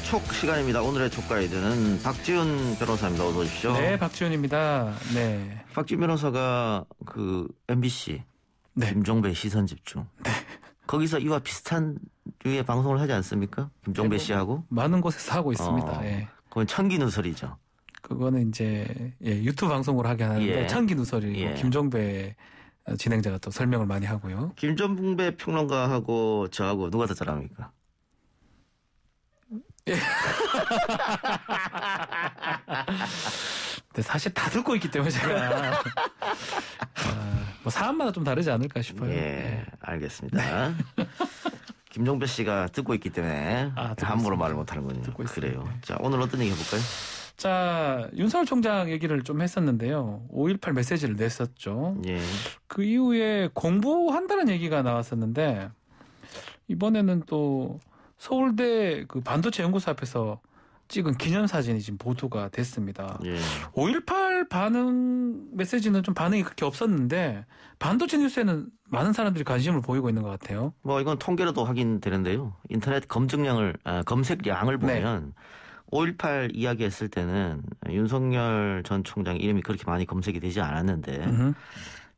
촉 시간입니다. 오늘의 촉 가이드는 박지훈 변호사입니다. 어서 오십시오. 네, 박지훈입니다. 네. 박지훈 변호사가 그 MBC 네. 김종배 시선집중. 네. 거기서 이와 비슷한 류의 방송을 하지 않습니까? 김종배 씨하고. 많은 곳에서 하고 있습니다. 예. 그건 천기누설이죠. 그거는 이제 유튜브 방송으로 하게 하는데 천기누설이고 김종배 진행자가 또 설명을 많이 하고요. 김종배 평론가하고 저하고 누가 더 잘합니까? 예. 근데 사실 다 듣고 있기 때문에 제가 뭐 사안마다 좀 다르지 않을까 싶어요. 예, 알겠습니다. 네. 김종배 씨가 듣고 있기 때문에 함부로 말을 못하는군요. 그래요. 자, 오늘 어떤 얘기 해볼까요? 자, 윤석열 총장 얘기를 좀 했었는데요. 5.18 메시지를 냈었죠. 예. 그 이후에 공부한다는 얘기가 나왔었는데 이번에는 또 서울대 그 반도체 연구소 앞에서 찍은 기념사진이 지금 보도가 됐습니다. 예. 5.18 반응 메시지는 좀 반응이 그렇게 없었는데 반도체 뉴스에는 많은 사람들이 관심을 보이고 있는 것 같아요. 뭐 이건 통계로도 확인되는데요. 인터넷 검색량을 보면 네. 5.18 이야기했을 때는 윤석열 전 총장 이름이 그렇게 많이 검색이 되지 않았는데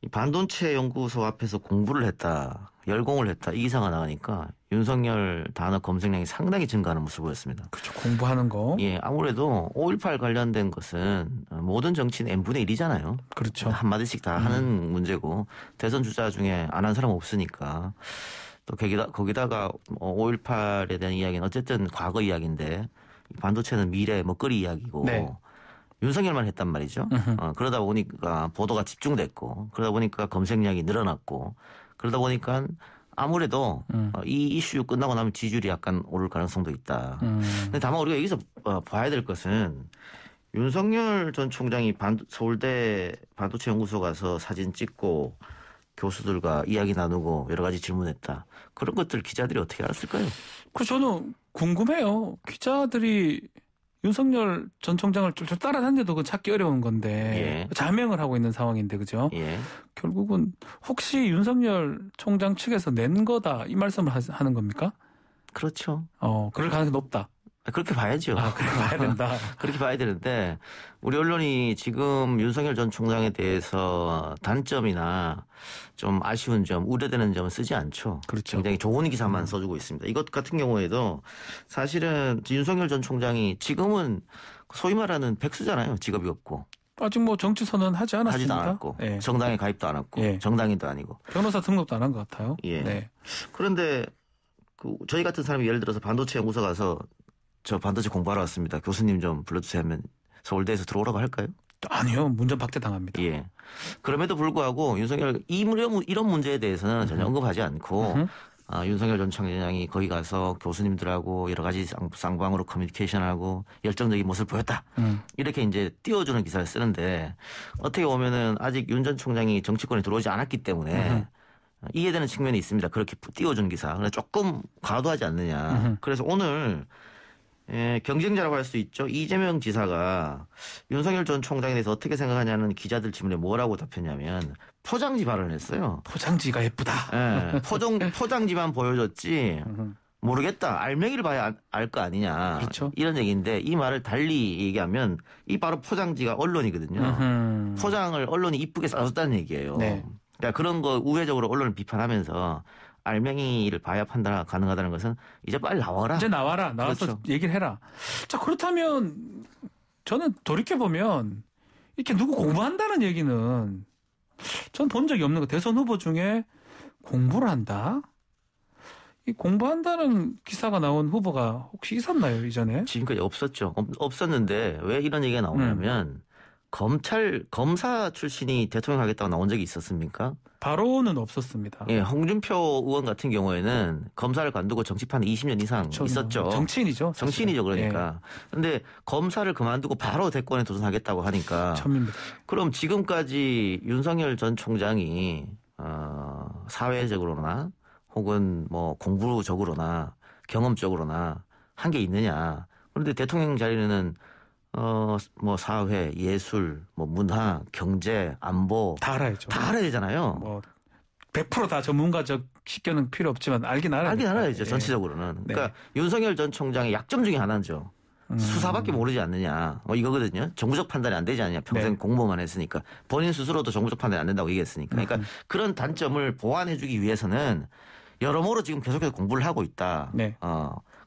이 반도체 연구소 앞에서 공부를 했다, 열공을 했다 이 기사가 나가니까 윤석열 단어 검색량이 상당히 증가하는 모습을 보였습니다. 그렇죠. 공부하는 거. 예, 아무래도 5.18 관련된 것은 모든 정치인 n분의 1이잖아요. 그렇죠. 한마디씩 다 하는 문제고 대선 주자 중에 안 한 사람 없으니까 또 거기다가 5.18에 대한 이야기는 어쨌든 과거 이야기인데 반도체는 미래 먹거리 이야기고 네. 윤석열만 했단 말이죠. 그러다 보니까 보도가 집중됐고 그러다 보니까 검색량이 늘어났고 그러다 보니까 아무래도 이 이슈 끝나고 나면 지지율이 약간 오를 가능성도 있다. 근데 다만 우리가 여기서 봐야 될 것은 윤석열 전 총장이 서울대 반도체 연구소 가서 사진 찍고 교수들과 이야기 나누고 여러 가지 질문했다. 그런 것들 기자들이 어떻게 알았을까요? 저는 궁금해요. 기자들이 윤석열 전 총장을 쫄쫄 따라다녔는데도 그건 찾기 어려운 건데 예. 자명을 하고 있는 상황인데 그죠? 예. 결국은 혹시 윤석열 총장 측에서 낸 거다 이 말씀을 하는 겁니까? 그렇죠. 그럴 가능성이 높다. 그렇게 봐야죠. 그렇게 봐야 된다. 그렇게 봐야 되는데 우리 언론이 지금 윤석열 전 총장에 대해서 단점이나 좀 아쉬운 점, 우려되는 점은 쓰지 않죠. 그렇죠. 굉장히 좋은 기사만 써주고 있습니다. 이것 같은 경우에도 사실은 윤석열 전 총장이 지금은 소위 말하는 백수잖아요. 직업이 없고. 아직 뭐 정치 선언 하지 않았습니다. 하지도 않았고 예. 정당에 가입도 안 했고 예. 정당인도 아니고. 변호사 등록도 안 한 것 같아요. 예. 네. 그런데 저희 같은 사람이 예를 들어서 반도체 연구소 가서 저 반도체 공부하러 왔습니다. 교수님 좀 불러주세요 하면 서울대에서 들어오라고 할까요? 아니요. 문전 박대당합니다. 예. 그럼에도 불구하고 윤석열 이런 문제에 대해서는 전혀 언급하지 않고 윤석열 전 총장이 거기 가서 교수님들하고 여러 가지 쌍방으로 커뮤니케이션하고 열정적인 모습을 보였다. 이렇게 이제 띄워주는 기사를 쓰는데 어떻게 보면은 아직 윤 전 총장이 정치권에 들어오지 않았기 때문에 이해되는 측면이 있습니다. 그렇게 띄워준 기사. 그런데 조금 과도하지 않느냐. 그래서 오늘 경쟁자라고 할 수 있죠. 이재명 지사가 윤석열 전 총장에 대해서 어떻게 생각하냐는 기자들 질문에 뭐라고 답했냐면 포장지 발언을 했어요. 포장지가 예쁘다. 예, 포장지만 보여줬지 모르겠다. 알맹이를 봐야 알 거 아니냐. 그렇죠. 이런 얘기인데 이 말을 달리 얘기하면 이 바로 포장지가 언론이거든요. 포장을 언론이 이쁘게 싸줬다는 얘기예요. 네. 그러니까 그런 거 우회적으로 언론을 비판하면서 알맹이를 봐야 판단 가능하다는 것은 이제 빨리 나와라. 이제 나와라. 나와서 그렇죠. 얘기를 해라. 자, 그렇다면 저는 돌이켜보면 이렇게 누구 공부한다는 얘기는 전 본 적이 없는 거. 대선 후보 중에 공부를 한다? 이 공부한다는 기사가 나온 후보가 혹시 있었나요, 이전에? 지금까지 없었죠. 없었는데 왜 이런 얘기가 나오냐면 검사 출신이 대통령 하겠다고 나온 적이 있었습니까? 바로는 없었습니다. 예, 홍준표 의원 같은 경우에는 검사를 관두고 정치판에 20년 이상 그렇죠. 있었죠. 정치인이죠. 정치인이죠, 그러니까. 그런데 검사를 그만두고 바로 대권에 도전하겠다고 하니까. 처음입니다. 그럼 지금까지 윤석열 전 총장이 사회적으로나 혹은 뭐 공부적으로나 경험적으로나 한 게 있느냐. 그런데 대통령 자리는 뭐 사회, 예술, 뭐 문화, 경제, 안보 다 알아야죠. 다 알아야 되잖아요. 뭐 100%다 전문가적 시켜는 필요 없지만 알긴 알아야 알긴 될 것 알아야죠. 같아요. 전체적으로는. 네. 그러니까 윤석열 전 총장의 약점 중에 하나죠. 수사밖에 모르지 않느냐. 뭐 이거거든요. 정부적 판단이 안 되지 않느냐. 평생 네. 공무원만 했으니까. 본인 스스로도 정부적 판단이 안 된다고 얘기했으니까. 그러니까 그런 단점을 보완해주기 위해서는 여러모로 지금 계속해서 공부를 하고 있다. 네.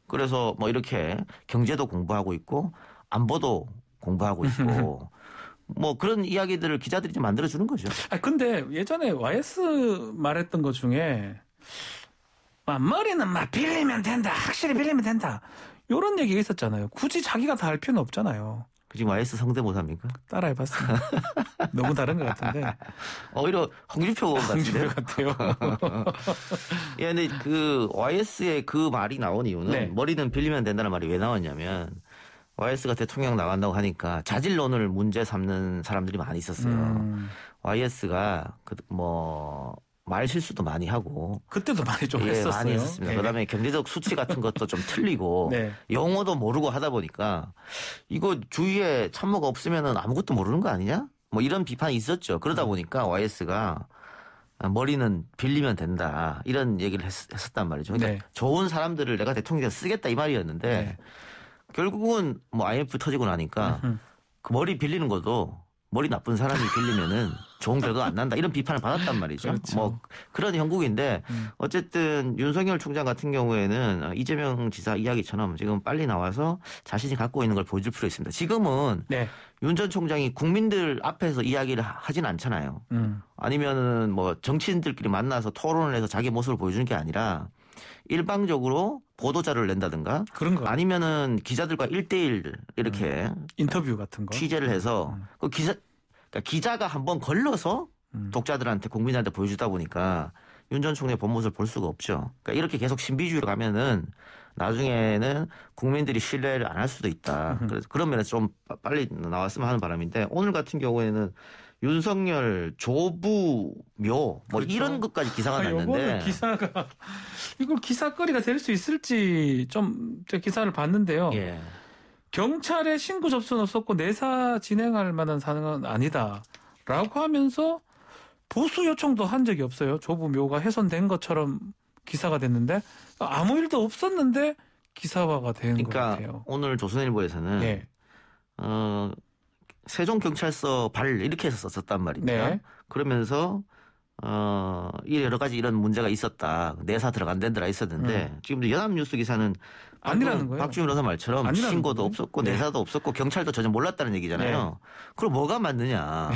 그래서 뭐 이렇게 경제도 공부하고 있고 안보도 공부하고 있고 뭐 그런 이야기들을 기자들이 좀 만들어주는 거죠. 근데 예전에 YS 말했던 것 중에 머리는 막 빌리면 된다. 확실히 빌리면 된다. 이런 얘기가 있었잖아요. 굳이 자기가 다 할 필요는 없잖아요. 지금 YS 성대모사입니까? 따라해봤습니다. 너무 다른 것 같은데. 오히려 홍준표 의원 같은데요? 같아요. 예, 근데 그 YS의 그 말이 나온 이유는 네. 머리는 빌리면 된다는 말이 왜 나왔냐면 YS가 대통령 나간다고 하니까 자질론을 문제 삼는 사람들이 많이 있었어요. YS가 말 실수도 많이 하고 그때도 많이 좀 예, 했었어요. 많이 했었습니다. 네. 그다음에 경제적 수치 같은 것도 좀 틀리고 네. 용어도 모르고 하다 보니까 이거 주위에 참모가 없으면은 아무것도 모르는 거 아니냐? 뭐 이런 비판이 있었죠. 그러다 보니까 YS가 머리는 빌리면 된다 이런 얘기를 했었단 말이죠. 그러니까 네. 좋은 사람들을 내가 대통령에 쓰겠다 이 말이었는데 네. 결국은 뭐 IMF 터지고 나니까 그 머리 빌리는 것도 머리 나쁜 사람이 빌리면은 좋은 결과가 안 난다 이런 비판을 받았단 말이죠. 그렇죠. 뭐 그런 형국인데 어쨌든 윤석열 총장 같은 경우에는 이재명 지사 이야기처럼 지금 빨리 나와서 자신이 갖고 있는 걸 보여줄 필요 있습니다. 지금은 네. 윤 전 총장이 국민들 앞에서 이야기를 하진 않잖아요. 아니면은 뭐 정치인들끼리 만나서 토론을 해서 자기 모습을 보여주는 게 아니라 일방적으로 보도자료를 낸다든가 그런 거. 아니면은 기자들과 1대1 이렇게 인터뷰 같은 거. 취재를 해서 그 그러니까 기자가 한번 걸러서 독자들한테 국민한테 보여주다 보니까 윤 전 총장의 본 모습을 볼 수가 없죠. 그러니까 이렇게 계속 신비주의로 가면은 나중에는 국민들이 신뢰를 안 할 수도 있다. 그래서 그런 면에서 좀 빨리 나왔으면 하는 바람인데 오늘 같은 경우에는 윤석열 조부묘 뭐 그렇죠. 이런 것까지 기사가 요거는 났는데 기사가 이걸 기사거리가 될 수 있을지 좀 제가 기사를 봤는데요. 예. 경찰에 신고 접수는 없었고 내사 진행할 만한 사항은 아니다라고 하면서 보수 요청도 한 적이 없어요. 조부묘가 훼손된 것처럼 기사가 됐는데 아무 일도 없었는데 기사화가 된 것 그러니까 같아요. 오늘 조선일보에서는 네. 세종경찰서 발 이렇게 해서 썼단 말입니다. 네. 그러면서 여러 가지 이런 문제가 있었다. 내사 들어간 데들아 있었는데 지금 연합뉴스 기사는 아니라는 거예요. 박주민 변호사 말처럼 아니라는 신고도 거예요. 없었고 네. 내사도 없었고 경찰도 전혀 몰랐다는 얘기잖아요. 그럼 뭐가 맞느냐.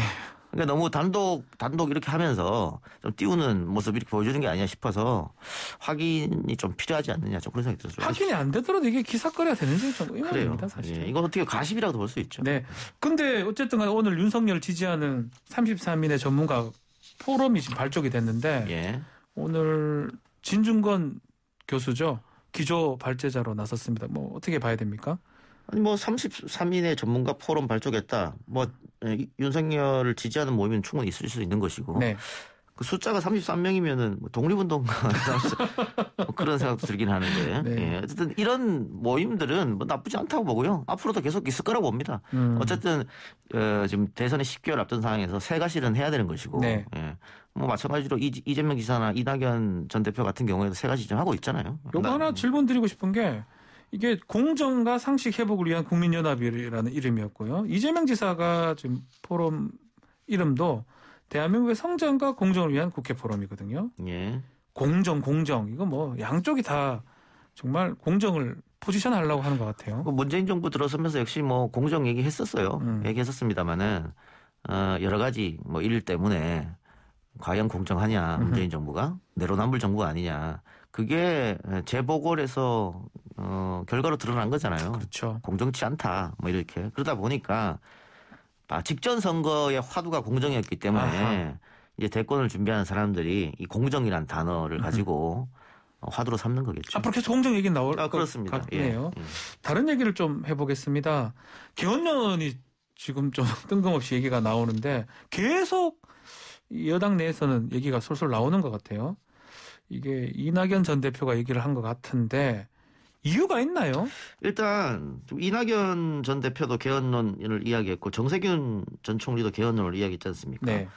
그러니까 너무 단독 이렇게 하면서 좀 띄우는 모습 이렇게 보여주는 게 아니냐 싶어서 확인이 좀 필요하지 않느냐 좀 그런 생각이 들었어요. 확인이 안 되더라도 이게 기사거리가 되는지 좀 그래요. 의문입니다, 사실. 예, 이건 어떻게 가십이라고도 볼 수 있죠. 네. 근데 어쨌든 간에 오늘 윤석열 지지하는 33인의 전문가 포럼이 지금 발족이 됐는데 예. 오늘 진중권 교수죠. 기조 발제자로 나섰습니다. 뭐 어떻게 봐야 됩니까? 아니 뭐 33인의 전문가 포럼 발족했다. 뭐 윤석열을 지지하는 모임은 충분히 있을 수 있는 것이고. 네. 그 숫자가 33명이면은 뭐 독립운동가 뭐 그런 생각도 들긴 하는데. 네. 예. 어쨌든 이런 모임들은 뭐 나쁘지 않다고 보고요. 앞으로도 계속 있을 거라고 봅니다. 어쨌든 지금 대선에 10개월 앞둔 상황에서 새가시는 해야 되는 것이고. 네. 예. 뭐 마찬가지로 이재명 지사나 이낙연 전 대표 같은 경우에도 새가시 좀 하고 있잖아요. 요거 하나 질문 드리고 싶은 게 이게 공정과 상식 회복을 위한 국민연합이라는 이름이었고요. 이재명 지사가 지금 포럼 이름도 대한민국의 성장과 공정을 위한 국회 포럼이거든요. 예. 공정 이거 뭐 양쪽이 다 정말 공정을 포지션하려고 하는 것 같아요. 그 문재인 정부 들어서면서 역시 뭐 공정 얘기했었어요. 얘기했었습니다만은 여러 가지 뭐 일 때문에 과연 공정하냐 문재인 정부가 내로남불 정부가 아니냐 그게 재보궐에서 결과로 드러난 거잖아요. 그렇죠. 공정치 않다 뭐 이렇게 그러다 보니까 직전 선거의 화두가 공정이었기 때문에 아하. 이제 대권을 준비하는 사람들이 이 공정이란 단어를 가지고 화두로 삼는 거겠죠. 앞으로 계속 공정 얘기 나올 것 그렇습니다. 같네요. 예. 다른 얘기를 좀 해보겠습니다. 개헌론이 지금 좀 뜬금없이 얘기가 나오는데 계속 여당 내에서는 얘기가 솔솔 나오는 것 같아요. 이게 이낙연 전 대표가 얘기를 한 것 같은데 이유가 있나요? 일단 이낙연 전 대표도 개헌론을 이야기했고 정세균 전 총리도 개헌론을 이야기했지 않습니까? 네.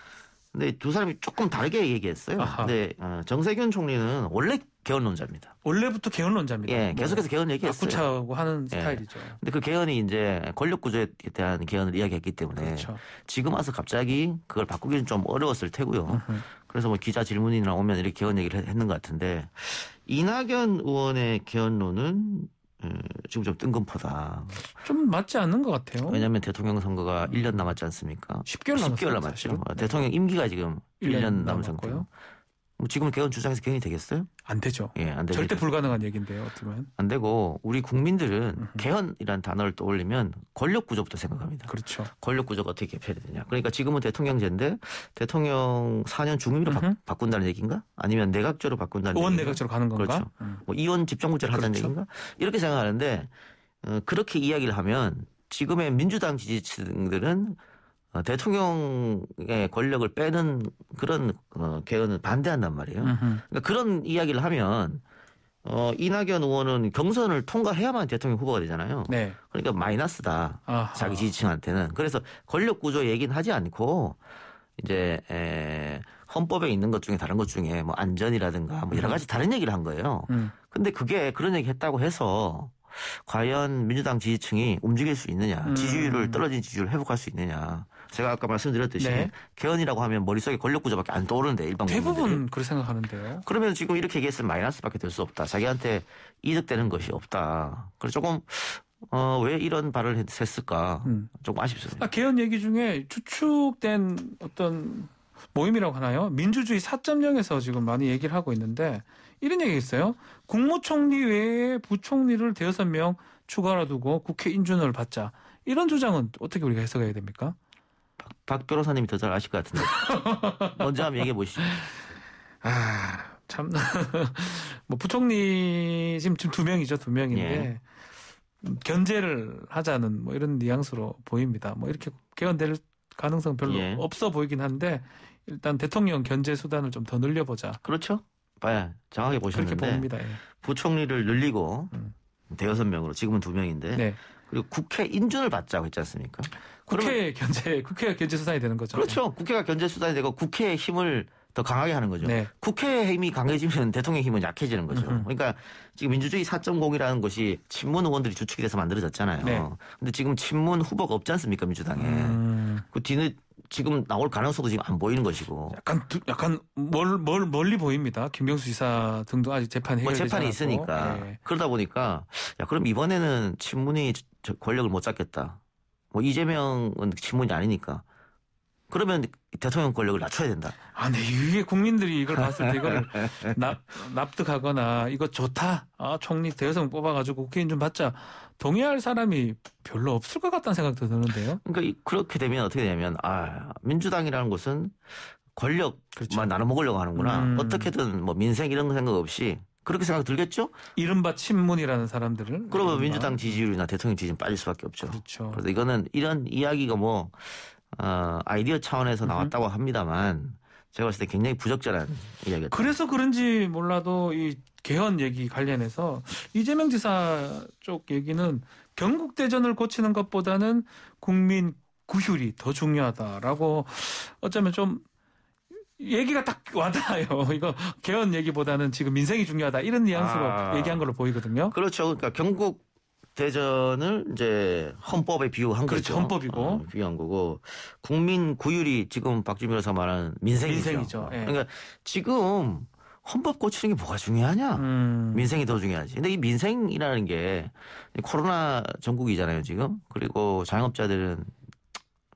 근데 두 사람이 조금 다르게 얘기했어요. 아하. 근데 정세균 총리는 원래 개헌론자입니다. 원래부터 개헌론자입니다. 예, 계속해서 개헌 얘기했어요. 바꾸차고 하는 예. 스타일이죠. 근데 그 개헌이 이제 권력 구조에 대한 개헌을 이야기했기 때문에 그렇죠. 지금 와서 갑자기 그걸 바꾸기는 좀 어려웠을 테고요. 그래서 뭐 기자 질문이나 오면 이렇게 개헌 얘기를 했는 것 같은데 이낙연 의원의 개헌론은 지금 좀 뜬금포다. 좀 맞지 않는 것 같아요. 왜냐하면 대통령 선거가 1년 남았지 않습니까? 10개월 10개월 남았어요, 남았죠. 사실은. 대통령 임기가 지금 1년 남은 남았고요. 상태예요. 뭐 지금 개헌 주장해서 개헌이 되겠어요? 안 되죠. 예, 안 되죠. 절대 불가능한 얘기인데요. 어떻게 보면. 안 되고 우리 국민들은 개헌이라는 단어를 떠올리면 권력 구조부터 생각합니다. 그렇죠. 권력 구조가 어떻게 개편되느냐. 그러니까 지금은 대통령제인데 대통령 4년 중임으로 바꾼다는 얘기인가? 아니면 내각제로 바꾼다는 의원 얘기인가? 내각제로 가는 건가? 그렇죠. 뭐 이원 집정부제를 하자는 그렇죠. 얘기인가? 이렇게 생각하는데 그렇게 이야기를 하면 지금의 민주당 지지층들은 대통령의 권력을 빼는 그런 개헌을 반대한단 말이에요. 그러니까 그런 이야기를 하면 이낙연 의원은 경선을 통과해야만 대통령 후보가 되잖아요. 네. 그러니까 마이너스다. 아하. 자기 지지층한테는. 그래서 권력 구조 얘기는 하지 않고 이제 헌법에 있는 것 중에 다른 것 중에 뭐 안전이라든가 뭐 여러 가지 다른 얘기를 한 거예요. 근데 그게 그런 얘기 했다고 해서 과연 민주당 지지층이 움직일 수 있느냐. 지지율을 떨어진 지지율을 회복할 수 있느냐. 제가 아까 말씀드렸듯이 네. 개헌이라고 하면 머릿속에 권력 구조밖에 안 떠오르는데 일반 국민들이. 대부분 그렇게 생각하는데요. 그러면 지금 이렇게 얘기했으면 마이너스밖에 될 수 없다. 자기한테 이득되는 것이 없다. 그래서 조금 왜 이런 발을 했을까 조금 아쉽습니다. 개헌 얘기 중에 추측된 어떤 모임이라고 하나요? 민주주의 4.0에서 지금 많이 얘기를 하고 있는데 이런 얘기가 있어요. 국무총리 외에 부총리를 5명 추가로 두고 국회 인준을 받자. 이런 주장은 어떻게 우리가 해석해야 됩니까? 박 변호사님이 더 잘 아실 것 같은데 먼저 한번 얘기해 보시죠. 참 뭐 부총리 지금 2명이죠. 2명인데 예. 견제를 하자는 뭐 이런 뉘앙스로 보입니다. 뭐 이렇게 개헌될 가능성 별로 예. 없어 보이긴 한데 일단 대통령 견제 수단을 좀 더 늘려보자. 그렇죠. 봐야 정확하게 그렇게 보셨는데 봅니다. 예. 부총리를 늘리고 5명으로 지금은 2명인데 네. 그리고 국회 인준을 받자고 했지 않습니까? 국회가 견제 수단이 되는 거죠. 그렇죠. 국회가 견제 수단이 되고 국회의 힘을 더 강하게 하는 거죠. 네. 국회의 힘이 강해지면 대통령의 힘은 약해지는 거죠. 그러니까 지금 민주주의 4.0이라는 것이 친문 의원들이 주축이 돼서 만들어졌잖아요. 네. 근데 지금 친문 후보가 없지 않습니까? 민주당에. 그 뒤는 지금 나올 가능성도 지금 안 보이는 것이고. 약간 멀리 보입니다. 김경수 지사 등도 아직 재판이 뭐 해결되지 재판이 않았고. 있으니까. 예. 그러다 보니까 야 그럼 이번에는 친문이 권력을 못 잡겠다. 뭐 이재명은 친문이 아니니까. 그러면 대통령 권력을 낮춰야 된다. 네. 이게 국민들이 이걸 봤을 때 이거를 납득하거나 이거 좋다. 총리 5명 뽑아가지고 국회의원 좀 받자. 동의할 사람이 별로 없을 것 같다는 생각도 드는데요. 그러니까 그렇게 되면 어떻게 되냐면 민주당이라는 곳은 권력만 그렇죠. 나눠 먹으려고 하는구나. 어떻게든 뭐 민생 이런 거 생각 없이 그렇게 생각 들겠죠? 이른바 친문이라는 사람들을. 그러면 이른바. 민주당 지지율이나 대통령 지지는 빠질 수밖에 없죠. 그렇죠. 그래서 이거는 이런 이야기가 뭐 아이디어 차원에서 나왔다고 합니다만 제가 봤을 때 굉장히 부적절한 이야기였다. 그래서 그런지 몰라도 이 개헌 얘기 관련해서 이재명 지사 쪽 얘기는 경국대전을 고치는 것보다는 국민 구휼이 더 중요하다라고 어쩌면 좀 얘기가 딱 와닿아요. 이거 개헌 얘기보다는 지금 민생이 중요하다 이런 뉘앙스로 얘기한 걸로 보이거든요. 그렇죠. 그러니까 경국 대전을 이제 헌법에 비유한 그렇죠. 거죠. 헌법이고. 비유한 거고 국민 구휼이 지금 박주민 변호사 말하는 민생이죠. 예. 그러니까 지금 헌법 고치는 게 뭐가 중요하냐? 민생이 더 중요하지. 근데 이 민생이라는 게 코로나 전국이잖아요, 지금. 그리고 자영업자들은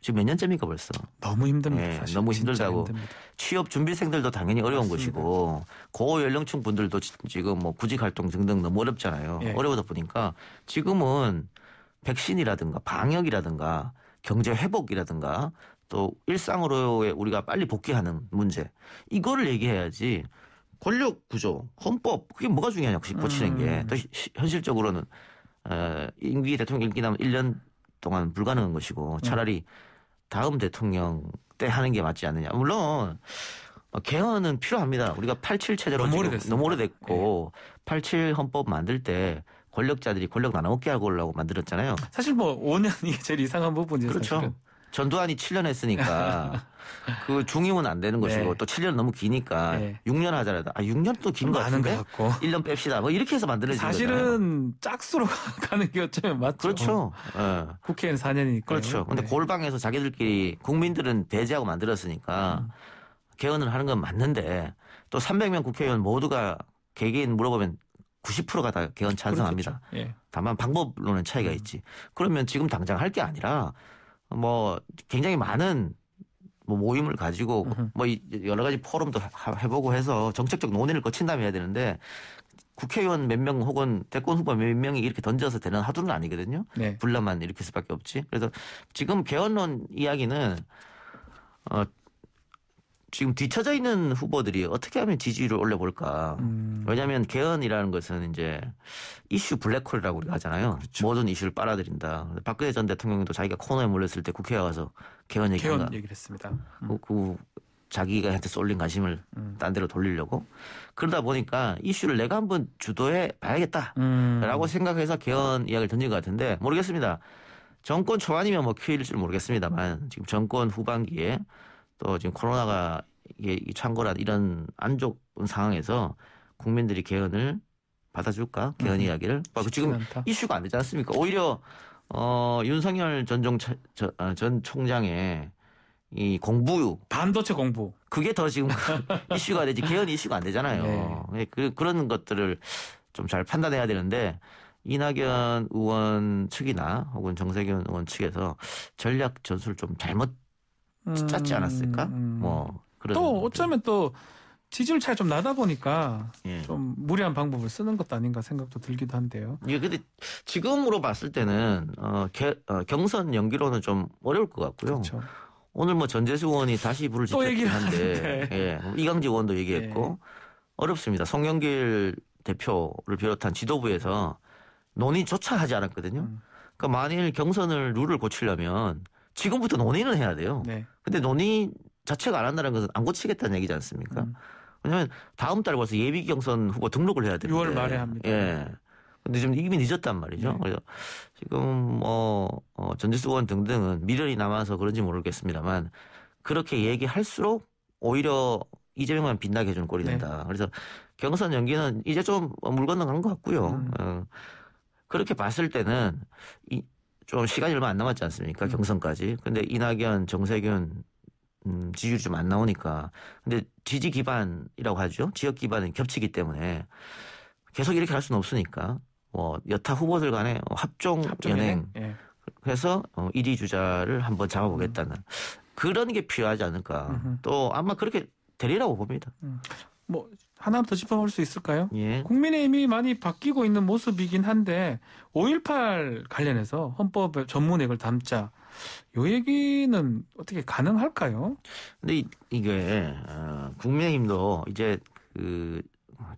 지금 몇 년째입니까 벌써? 너무 힘듭니다. 예, 사실. 너무 진짜 힘들다고. 힘듭니다. 취업 준비생들도 당연히 어려운 맞습니다. 것이고 고연령층 분들도 지금 뭐 구직 활동 등등 너무 어렵잖아요. 예. 어려워다 보니까 지금은 백신이라든가 방역이라든가 경제 회복이라든가 또 일상으로의 우리가 빨리 복귀하는 문제 이거를 얘기해야지 권력 구조, 헌법 그게 뭐가 중요하냐 고치는 게 또 현실적으로는 임기 대통령 임기 남은 1년 동안 불가능한 것이고 차라리 다음 대통령 때 하는 게 맞지 않느냐. 물론 개헌은 필요합니다. 우리가 87 체제로 너무 오래됐고 87 헌법 만들 때 권력자들이 권력 나눠 먹게 하려고 만들었잖아요. 사실 뭐 5년 이게 제일 이상한 부분이죠. 그렇죠. 사실은. 전두환이 7년 했으니까 그 중임은 안 되는 것이고 네. 또 7년 너무 기니까 네. 6년 하자라도 6년 또 긴 거 많은 것 같은데 같고. 1년 뺍시다. 뭐 이렇게 해서 만들어진 거잖아요. 사실은 짝수로 가는 게 어쩌면 맞죠. 그렇죠. 예. 국회의원 4년이니까. 그렇죠. 근데 골방에서 자기들끼리 국민들은 배제하고 만들었으니까 개헌을 하는 건 맞는데 또 300명 국회의원 모두가 개개인 물어보면 90%가 다 개헌 찬성합니다. 예. 다만 방법론은 차이가 있지. 그러면 지금 당장 할 게 아니라 뭐 굉장히 많은 뭐 모임을 가지고 뭐 여러 가지 포럼도 해보고 해서 정책적 논의를 거친 다음에 해야 되는데 국회의원 몇 명 혹은 대권 후보 몇 명이 이렇게 던져서 되는 하두는 아니거든요. 네. 분란만 일으킬 수밖에 없지. 그래서 지금 개헌론 이야기는 지금 뒤처져 있는 후보들이 어떻게 하면 지지율을 올려볼까. 왜냐하면 개헌이라는 것은 이제 이슈 블랙홀이라고 우리가 하잖아요. 그렇죠. 모든 이슈를 빨아들인다. 박근혜 전 대통령도 자기가 코너에 몰렸을 때 국회에 와서 개헌 개헌 얘기를 했습니다. 그 자기가 한테 쏠린 관심을 딴 데로 돌리려고. 그러다 보니까 이슈를 내가 한번 주도해 봐야겠다라고 생각해서 개헌 이야기를 던진 것 같은데 모르겠습니다. 정권 초반이면 뭐 기회일 줄 모르겠습니다만 지금 정권 후반기에 또 지금 코로나가 이게 창궐한 이런 안 좋은 상황에서 국민들이 개헌을 받아줄까? 개헌 이야기를. 지금 않다. 이슈가 안 되지 않습니까? 오히려 윤석열 전 총장의 이 공부 반도체 공부. 그게 더 지금 이슈가 되지 개헌 이슈가 안 되잖아요. 네. 그런 것들을 좀 잘 판단해야 되는데 이낙연 의원 측이나 혹은 정세균 의원 측에서 전략 전술을 좀 잘못 짰지 않았을까? 뭐 그런. 또 어쩌면 또 지지율 차이 좀 나다 보니까 예. 좀 무리한 방법을 쓰는 것도 아닌가 생각도 들기도 한데요. 예, 근데 지금으로 봤을 때는 경선 연기로는 좀 어려울 것 같고요. 그렇죠. 오늘 뭐 전재수 의원이 다시 불을 또 지폈긴 얘기를 한데 예, 이강재 의원도 얘기했고 어렵습니다. 송영길 대표를 비롯한 지도부에서 논의조차 하지 않았거든요. 그러니까 만일 경선을 룰을 고치려면 지금부터 논의는 해야 돼요. 네. 근데 논의 자체가 안 한다는 것은 안 고치겠다는 얘기지 않습니까? 왜냐하면 다음 달 벌써 예비 경선 후보 등록을 해야 되는데. 6월 말에 합니다. 예. 근데 지금 이미 늦었단 말이죠. 네. 그래서 지금 전재수 의원 등등은 미련이 남아서 그런지 모르겠습니다만 그렇게 얘기할수록 오히려 이재명만 빛나게 해주는 꼴이 된다. 그래서 경선 연기는 이제 좀 물 건너간 것 같고요. 그렇게 봤을 때는 좀 시간이 얼마 안 남았지 않습니까? 경선까지. 근데 이낙연, 정세균 지지율이 좀 안 나오니까. 근데 지지 기반이라고 하죠. 지역 기반은 겹치기 때문에 계속 이렇게 할 수는 없으니까 뭐 여타 후보들 간의 합종 연행 예. 해서 1위 주자를 한번 잡아보겠다는 그런 게 필요하지 않을까. 또 아마 그렇게 되리라고 봅니다. 뭐 하나 더 짚어볼 수 있을까요? 예. 국민의힘이 많이 바뀌고 있는 모습이긴 한데 5.18 관련해서 헌법 전문액을 담자 요 얘기는 어떻게 가능할까요? 근데 이게 국민의힘도 이제 그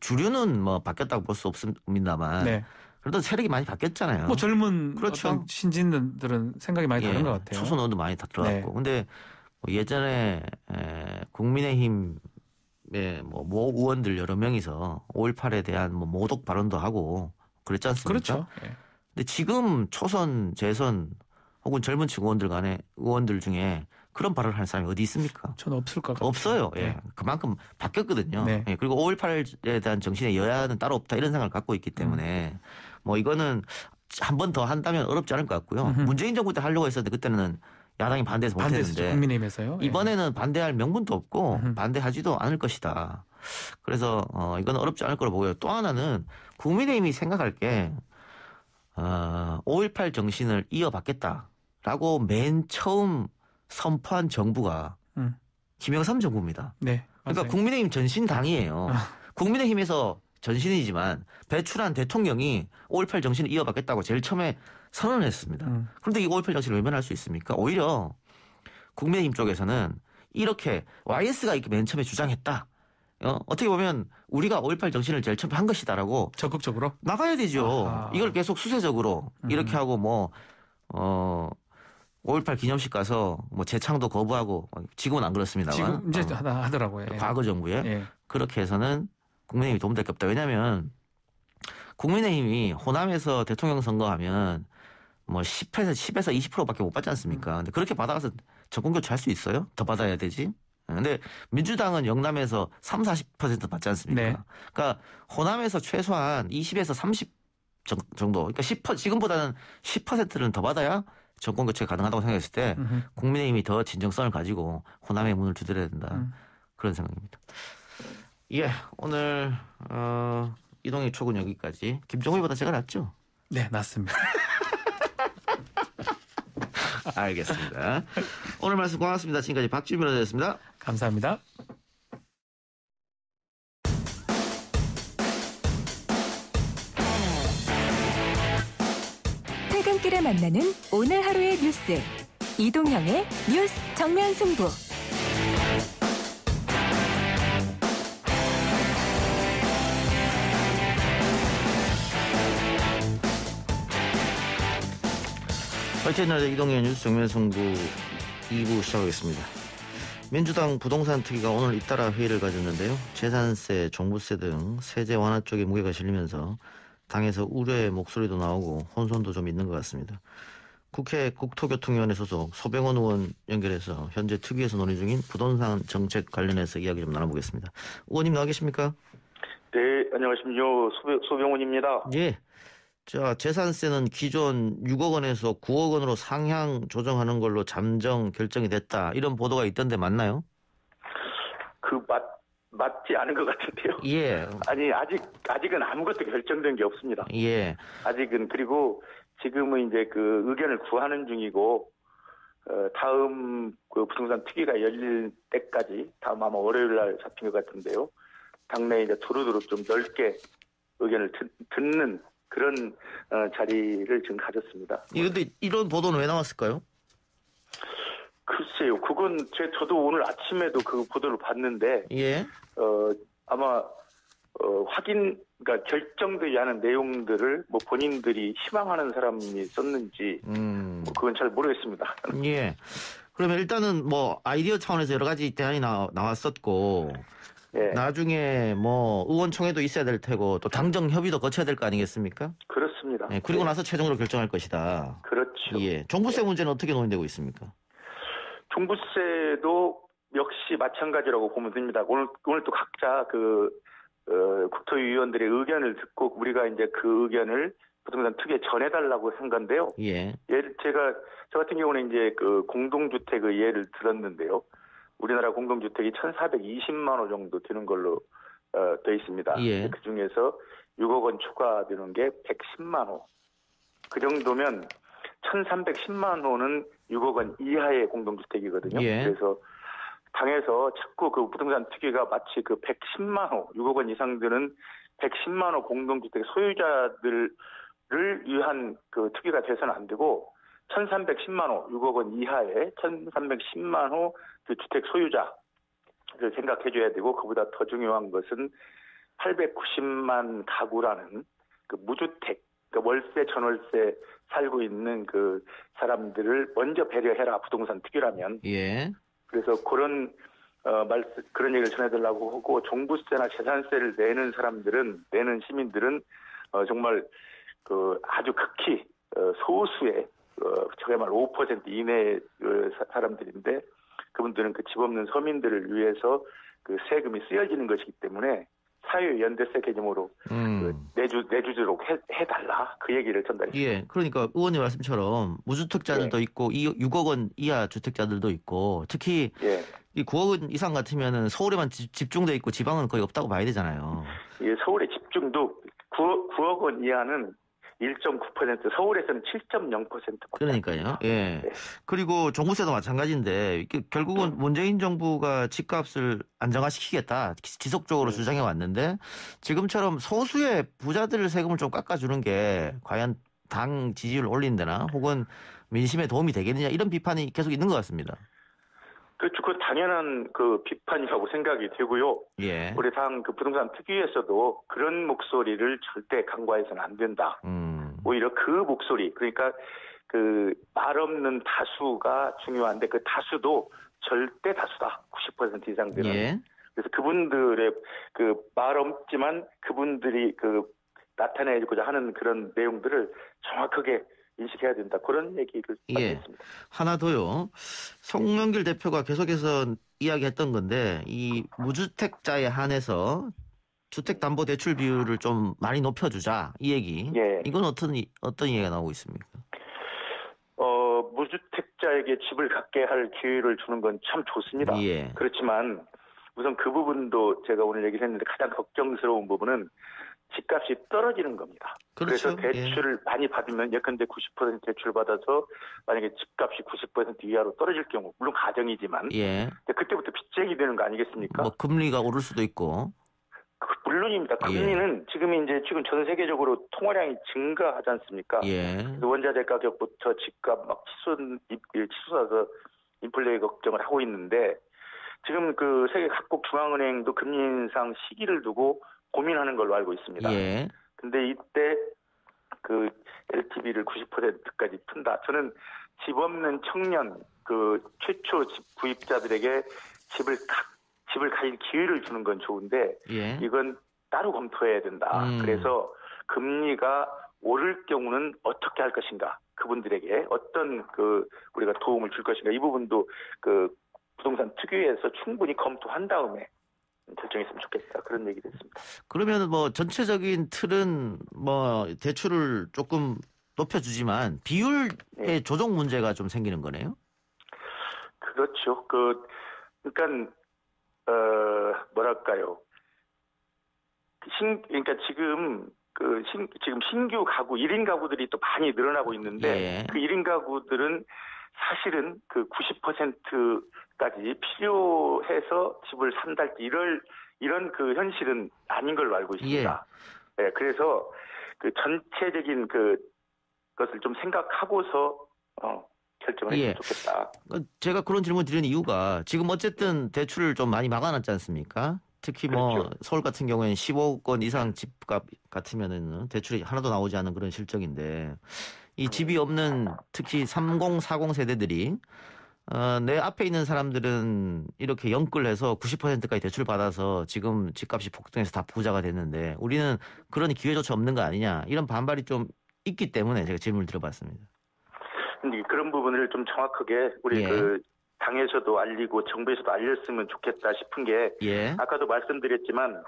주류는 뭐 바뀌었다고 볼 수 없습니다만 네. 그래도 세력이 많이 바뀌었잖아요. 뭐 젊은 그렇죠. 어떤 신진들은 생각이 많이 다른 것 같아요. 초선 의원도 많이 다 들어갔고. 네. 근데 뭐 예전에 국민의힘의 모 의원들 여러 명이서 5.18에 대한 뭐 모독 발언도 하고 그랬지 않습니까? 그렇죠. 예. 근데 지금 초선, 재선 혹은 젊은 층 의원들 중에 그런 발언을 하는 사람이 어디 있습니까? 저는 없을 것 같아요. 없어요. 예. 네. 그만큼 바뀌었거든요. 네. 예. 그리고 5.18에 대한 정신의 여야는 따로 없다 이런 생각을 갖고 있기 때문에 뭐 이거는 한 번 더 한다면 어렵지 않을 것 같고요. 문재인 정부 때 하려고 했었는데 그때는 야당이 반대해서 반대했죠. 못했는데 국민의힘에서요. 예. 이번에는 반대할 명분도 없고 반대하지도 않을 것이다. 그래서 이건 어렵지 않을 거로 보고요. 또 하나는 국민의힘이 생각할 게 5.18 정신을 이어받겠다라고 맨 처음 선포한 정부가 김영삼 정부입니다. 네. 그러니까 맞아요. 국민의힘 전신당이에요. 국민의힘에서 전신이지만 배출한 대통령이 5.18 정신을 이어받겠다고 제일 처음에 선언을 했습니다. 그런데 이 5.18 정신을 외면할 수 있습니까? 오히려 국민의힘 쪽에서는 이렇게 YS가 이렇게 맨 처음에 주장했다. 어떻게 보면 우리가 5.18 정신을 제일 처음에 한 것이다라고 적극적으로 나가야 되죠. 아하. 이걸 계속 수세적으로 이렇게 하고 5.18 기념식 가서 뭐 재창도 거부하고 지금은 안 그렇습니다만 지금 이제 하나 하더라고요. 예. 과거 정부에 예. 그렇게 해서는 국민의힘이 도움될 게 없다. 왜냐하면 국민의힘이 호남에서 대통령 선거하면 뭐 10에서 20%밖에 못 받지 않습니까? 근데 그렇게 받아가서 정권 교체할 수 있어요? 더 받아야 되지. 근데 민주당은 영남에서 3, 40% 받지 않습니까? 네. 그러니까 호남에서 최소한 20에서 30 정도. 그러니까 10% 지금보다는 10%는 더 받아야 정권 교체가 가능하다고 생각했을 때 국민의힘이 더 진정성을 가지고 호남의 문을 두드려야 된다. 그런 생각입니다. 예, 오늘 이동희 촉은 여기까지. 김종휘보다 제가 낫죠? 네, 맞습니다. 알겠습니다. 오늘 말씀 고맙습니다. 지금까지 박주민 변호사였습니다. 감사합니다. 퇴근길에 만나는 오늘 하루의 뉴스. 이동형의 뉴스 정면 승부. 화이트날 이동현 뉴스 정면 승부 2부 시작하겠습니다. 민주당 부동산 특위가 오늘 잇따라 회의를 가졌는데요. 재산세, 종부세 등 세제 완화 쪽에 무게가 실리면서 당에서 우려의 목소리도 나오고 혼선도 좀 있는 것 같습니다. 국회 국토교통위원회 소속 소병원 의원 연결해서 현재 특위에서 논의 중인 부동산 정책 관련해서 이야기 좀 나눠보겠습니다. 의원님 나와 계십니까? 네, 안녕하십니까. 소병원입니다. 예. 자, 재산세는 기존 6억 원에서 9억 원으로 상향 조정하는 걸로 잠정 결정이 됐다. 이런 보도가 있던데 맞나요? 맞지 않은 것 같은데요. 예. 아니, 아직은 아무것도 결정된 게 없습니다. 예. 아직은, 그리고 지금은 이제 그 의견을 구하는 중이고, 다음 그 부동산 특위가 열릴 때까지, 다음 아마 월요일 날 잡힌 것 같은데요. 당내에 이제 두루두루 좀 넓게 의견을 듣는 그런 자리를 지금 가졌습니다. 근데 이런 보도는 왜 나왔을까요? 글쎄요, 그건 저도 오늘 아침에도 그 보도를 봤는데, 예. 아마 그러니까 결정되지 않은 내용들을 뭐 본인들이 희망하는 사람이 썼는지, 뭐 그건 잘 모르겠습니다. 예. 그러면 일단은 뭐 아이디어 차원에서 여러 가지 대안이 나왔었고, 예. 나중에 뭐 의원총회도 있어야 될 테고 또 당정 협의도 거쳐야 될 거 아니겠습니까? 그렇습니다. 예, 그리고 예. 나서 최종적으로 결정할 것이다. 그렇죠. 예. 종부세 문제는 어떻게 논의되고 있습니까? 종부세도 역시 마찬가지라고 보면 됩니다. 오늘 또 각자 국토위원들의 의견을 듣고 우리가 이제 그 의견을 부동산 특위에 전해달라고 한 건데요. 예. 저 같은 경우는 이제 그 공동주택의 예를 들었는데요. 우리나라 공동주택이 1,420만 호 정도 되는 걸로 돼 있습니다. 예. 그 중에서 6억 원 추가되는 게 110만 호. 그 정도면 1,310만 호는 6억 원 이하의 공동주택이거든요. 예. 그래서 당에서 자꾸 그 부동산 특위가 마치 그 110만 호, 6억 원 이상 드는 110만 호 공동주택 소유자들을 위한 그 특위가 돼서는 안 되고 1,310만 호, 6억 원 이하의 1,310만 호 그 주택 소유자를 생각해줘야 되고, 그보다 더 중요한 것은 890만 가구라는 그 무주택, 그 월세, 전월세 살고 있는 그 사람들을 먼저 배려해라, 부동산 특위라면. 예. 그래서 그런 얘기를 전해달라고 하고, 종부세나 재산세를 내는 시민들은 정말 그 아주 극히 소수의 저야말로 5% 이내의 사람들인데, 그분들은 그 집 없는 서민들을 위해서 그 세금이 쓰여지는 것이기 때문에 사유연대세 개념으로 내주도록 해달라, 그 얘기를 전달했습니다. 예. 그러니까 의원님 말씀처럼 무주택자들도 예. 있고 6억 원 이하 주택자들도 있고, 특히 예. 이 9억 원 이상 같으면은 서울에만 집중돼 있고 지방은 거의 없다고 봐야 되잖아요. 예, 서울의 집중도 9억 원 이하는 1.9%, 서울에서는 7.0%. 그러니까요. 예. 네. 그리고 종부세도 마찬가지인데 결국은 문재인 정부가 집값을 안정화시키겠다 지속적으로 주장해 왔는데, 지금처럼 소수의 부자들 세금을 좀 깎아주는 게 과연 당 지지율을 올린다나 혹은 민심에 도움이 되겠느냐, 이런 비판이 계속 있는 것 같습니다. 그렇죠. 그 당연한 그 비판이라고 생각이 되고요. 예. 우리 당 그 부동산 특위에서도 그런 목소리를 절대 간과해서는 안 된다. 오히려 그 목소리, 그러니까 그 말 없는 다수가 중요한데 그 다수도 절대 다수다. 90% 이상 되는. 예. 그래서 그분들의 그 말 없지만 그분들이 그 나타내고자 하는 그런 내용들을 정확하게 인식해야 된다. 그런 얘기를 많이 예. 했습니다. 하나 더요. 송영길 대표가 계속해서 이야기했던 건데 이 무주택자에 한해서 주택담보대출 비율을 좀 많이 높여주자 이 얘기. 예. 이건 어떤 이야기가 나오고 있습니까? 무주택자에게 집을 갖게 할 기회를 주는 건 참 좋습니다. 예. 그렇지만 우선 그 부분도 제가 오늘 얘기를 했는데 가장 걱정스러운 부분은 집값이 떨어지는 겁니다. 그렇죠. 그래서 대출을 많이 받으면 예컨대 90% 대출 받아서 만약에 집값이 90% 이하로 떨어질 경우 물론 가정이지만 예. 그때부터 빚쟁이 되는 거 아니겠습니까? 뭐 금리가 오를 수도 있고. 물론입니다. 금리는 지금 전 세계적으로 통화량이 증가하지 않습니까? 예. 원자재 가격부터 집값 막 치솟아서 인플레 걱정을 하고 있는데 지금 그 세계 각국 중앙은행도 금리 인상 시기를 두고 고민하는 걸로 알고 있습니다. 예. 근데 이때 그 LTV를 90%까지 푼다. 저는 집 없는 청년 그 최초 집 구입자들에게 집을 가질 기회를 주는 건 좋은데 예. 이건 따로 검토해야 된다. 그래서 금리가 오를 경우는 어떻게 할 것인가? 그분들에게 어떤 우리가 도움을 줄 것인가? 이 부분도 부동산 특유에서 충분히 검토한 다음에 결정했으면 좋겠다. 그런 얘기를 했습니다. 그러면 뭐 전체적인 틀은 뭐 대출을 조금 높여주지만 비율의 조정 문제가 좀 생기는 거네요. 그렇죠. 그러니까 뭐랄까요? 그러니까 지금 신규 가구 1인 가구들이 또 많이 늘어나고 있는데 그 1인 가구들은 사실은 90%까지 필요해서 집을 산달지 이런 현실은 아닌 걸로 알고 있습니다. 네, 그래서 전체적인 것을 좀 생각하고서 결정을 했으면 좋겠다. 제가 그런 질문 드리는 이유가 지금 어쨌든 대출을 좀 많이 막아놨지 않습니까? 특히 그렇죠. 서울 같은 경우에는 15억 원 이상 집값 같으면은 대출이 하나도 나오지 않은 그런 실정인데 이 집이 없는 특히 30, 40 세대들이 내 앞에 있는 사람들은 이렇게 연끌해서 90%까지 대출 받아서 지금 집값이 폭등해서 다 부자가 됐는데 우리는 그런 기회조차 없는 거 아니냐 이런 반발이 좀 있기 때문에 제가 질문을 드려봤습니다. 근데 그런 부분을 좀 정확하게 우리 당에서도 알리고 정부에서도 알렸으면 좋겠다 싶은 게 아까도 말씀드렸지만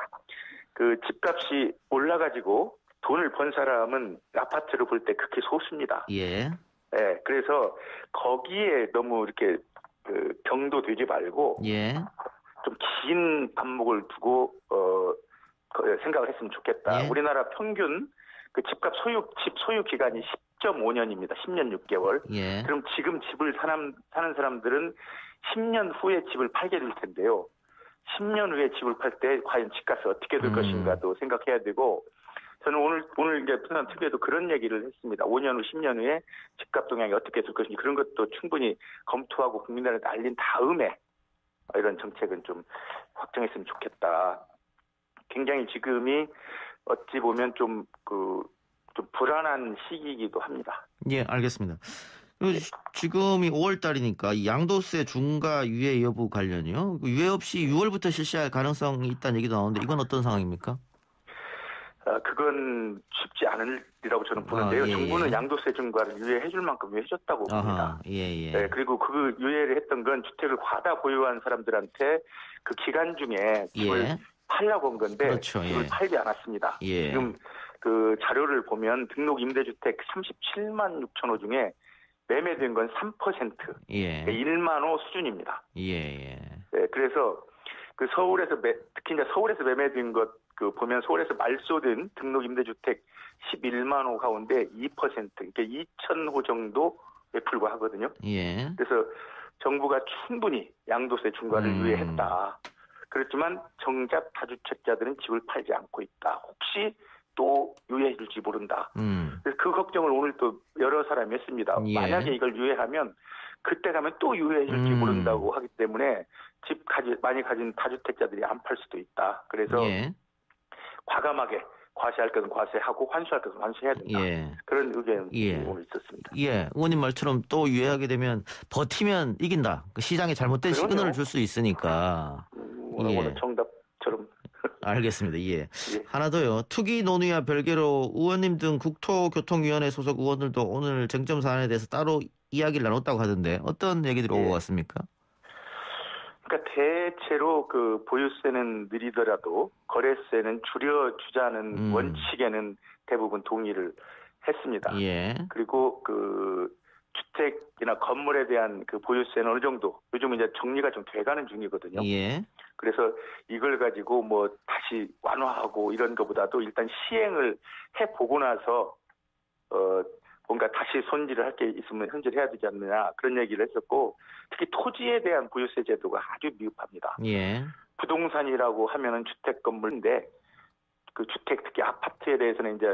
집값이 올라가지고 돈을 번 사람은 아파트를 볼 때 극히 소수입니다. 그래서 거기에 너무 이렇게 경도되지 말고 좀 긴 안목을 두고 생각을 했으면 좋겠다. 우리나라 평균 집값 집 소유 기간이 10.5년입니다. 10년 6개월. 그럼 지금 집을 사는 사람들은 10년 후에 집을 팔게 될 텐데요. 10년 후에 집을 팔 때 과연 집값이 어떻게 될 것인가도 생각해야 되고 저는 오늘 이제 부산 TV에도 그런 얘기를 했습니다. 5년 후, 10년 후에 집값 동향이 어떻게 될 것인지 그런 것도 충분히 검토하고 국민들한테 알린 다음에 이런 정책은 좀 확정했으면 좋겠다. 굉장히 지금이 어찌 보면 좀 불안한 시기이기도 합니다. 예, 알겠습니다. 지금이 5월 달이니까 양도세 중과 유예 여부 관련이요. 유예 없이 6월부터 실시할 가능성이 있다는 얘기도 나오는데 이건 어떤 상황입니까? 그건 쉽지 않을 일이라고 저는 보는데요. 정부는 양도세 중과를 유예해 줄 만큼 유예해줬다고 봅니다. 네, 그리고 그 유예를 했던 건 주택을 과다 보유한 사람들한테 그 기간 중에 집을 팔려고 한 건데 집을 팔지 않았습니다. 지금 그 자료를 보면 등록 임대주택 37만 6천 호 중에 매매된 건 3%, 그러니까 1만 호 수준입니다. 네, 그래서 서울에서 특히 이제 서울에서 매매된 것 보면 서울에서 말소된 등록 임대주택 11만 호 가운데 2%, 그러니까 2,000호 정도에 불과하거든요. 그래서 정부가 충분히 양도세 중과를 유예했다. 그렇지만 정작 다주택자들은 집을 팔지 않고 있다. 혹시 또 유예해 줄지 모른다. 그래서 그 걱정을 오늘 또 여러 사람이 했습니다. 만약에 이걸 유예하면 그때 가면 또 유예해 줄지 모른다고 하기 때문에 집 많이 가진 다주택자들이 안 팔 수도 있다. 그래서 과감하게 과세할 것은 과세하고 환수할 것은 환수해야 된다. 그런 의견이 오늘 있었습니다. 의원님 말처럼 또 유예하게 되면 버티면 이긴다. 시장에 잘못된 시그널을 줄 수 있으니까. 오늘 정답처럼. 알겠습니다. 예. 예. 하나 더요. 투기 논의와 별개로 의원님 등 국토교통위원회 소속 의원들도 오늘 쟁점 사안에 대해서 따로 이야기를 나눴다고 하던데 어떤 얘기들이 오고 갔습니까? 그러니까 대체로 그 보유세는 느리더라도 거래세는 줄여주자는 원칙에는 대부분 동의를 했습니다. 예. 그리고 그 주택이나 건물에 대한 그 보유세는 어느 정도 요즘 이제 정리가 좀 돼가는 중이거든요. 예. 그래서 이걸 가지고 뭐 다시 완화하고 이런 것보다도 일단 시행을 해보고 나서 뭔가 다시 손질을 할 게 있으면 손질해야 되지 않느냐 그런 얘기를 했었고 특히 토지에 대한 보유세 제도가 아주 미흡합니다. 예. 부동산이라고 하면은 주택 건물인데 그 주택 특히 아파트에 대해서는 이제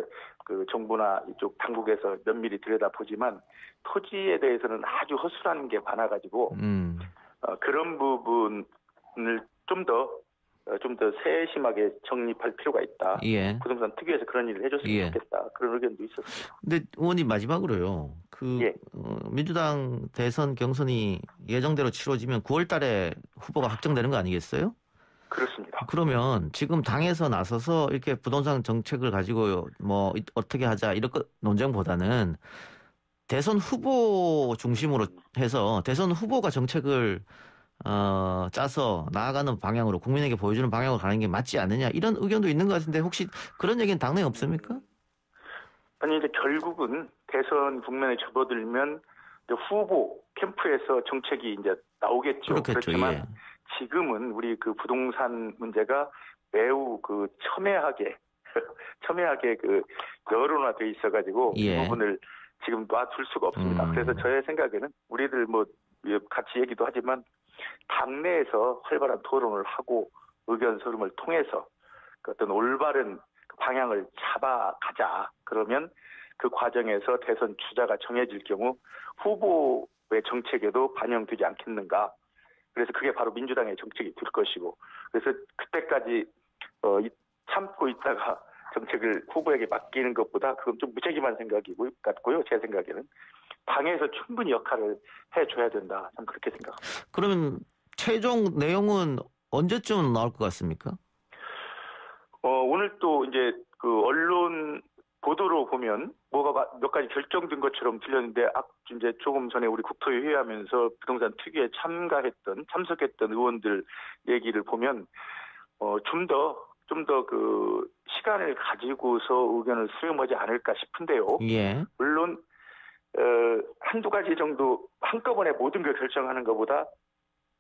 그 정부나 이쪽 당국에서 면밀히 들여다보지만 토지에 대해서는 아주 허술한 게 많아가지고 그런 부분을 좀 더 세심하게 정립할 필요가 있다. 예. 부동산 특위에서 그런 일을 해줬으면 예. 좋겠다. 그런 의견도 있었습니다. 근데 의원님 마지막으로요. 예. 민주당 대선 경선이 예정대로 치러지면 9월 달에 후보가 확정되는 거 아니겠어요? 그렇습니다. 그러면 지금 당에서 나서서 이렇게 부동산 정책을 가지고 뭐 어떻게 하자 이런 논쟁보다는 대선 후보 중심으로 해서 대선 후보가 정책을 짜서 나아가는 방향으로 국민에게 보여주는 방향으로 가는 게 맞지 않느냐 이런 의견도 있는 것 같은데 혹시 그런 얘기는 당내에 없습니까? 아니 이제 결국은 대선 국면에 접어들면 이제 후보 캠프에서 정책이 이제 나오겠죠. 그렇겠죠. 그렇지만 예. 지금은 우리 그 부동산 문제가 매우 그 첨예하게 그 여론화돼 있어가지고 예. 이 부분을 지금 놔둘 수가 없습니다. 그래서 저의 생각에는 우리들 뭐 같이 얘기도 하지만 당내에서 활발한 토론을 하고 의견 서름을 통해서 그 어떤 올바른 방향을 잡아가자. 그러면 그 과정에서 대선 주자가 정해질 경우 후보의 정책에도 반영되지 않겠는가. 그래서 그게 바로 민주당의 정책이 될 것이고 그래서 그때까지 참고 있다가 정책을 후보에게 맡기는 것보다 그건 좀 무책임한 생각이 같고요. 제 생각에는 당에서 충분히 역할을 해줘야 된다. 참 그렇게 생각합니다. 그러면 최종 내용은 언제쯤 나올 것 같습니까? 오늘 또 이제 그 언론 보도로 보면 뭐가 몇 가지 결정된 것처럼 들렸는데 이제 조금 전에 우리 국토위 회의하면서 부동산 특위에 참석했던 의원들 얘기를 보면 좀 더 그 시간을 가지고서 의견을 수렴하지 않을까 싶은데요. 예. 물론 한두 가지 정도 한꺼번에 모든 걸 결정하는 것보다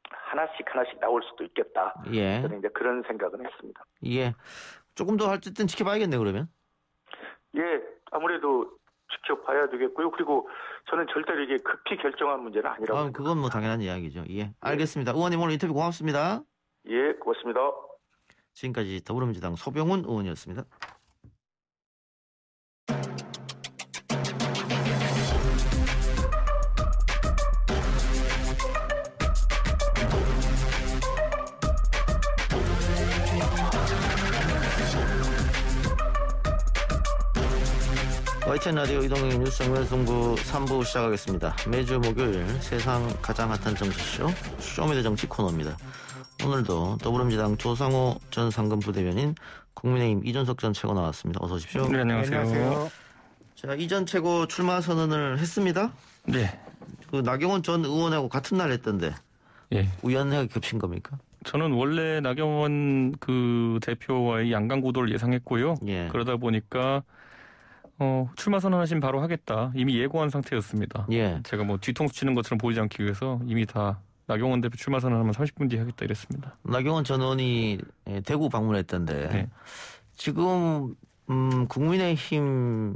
하나씩 나올 수도 있겠다. 예. 저는 이제 그런 생각은 했습니다. 예. 조금 더 어쨌든 지켜봐야겠네 그러면. 예, 아무래도 지켜봐야 되겠고요. 그리고 저는 절대로 이게 급히 결정한 문제는 아니라고. 그건 뭐 당연한 이야기죠. 예. 알겠습니다. 의원님 오늘 인터뷰 고맙습니다. 예, 고맙습니다. 지금까지 더불어민주당 소병훈 의원이었습니다. YTN 라디오 이동경의 뉴스 정면승부 3부 시작하겠습니다. 매주 목요일 세상 가장 핫한 정치쇼 쇼미더 정치 코너입니다. 오늘도 더불어민주당 조상호 전 상근부대변인 국민의힘 이준석 전 최고 나왔습니다. 어서 오십시오. 네, 안녕하세요. 자, 이 전 최고 출마 선언을 했습니다. 네. 그 나경원 전 의원하고 같은 날 했던데 예. 우연하게 겹친 겁니까? 저는 원래 나경원 그 대표와의 양강 구도를 예상했고요. 예. 그러다 보니까 출마 선언하신 바로 하겠다. 이미 예고한 상태였습니다. 예. 제가 뭐 뒤통수 치는 것처럼 보이지 않기 위해서 이미 다 나경원 대표 출마 선언하면 30분 뒤에 하겠다 이랬습니다. 나경원 전 의원이 대구 방문했던데 네. 지금 국민의힘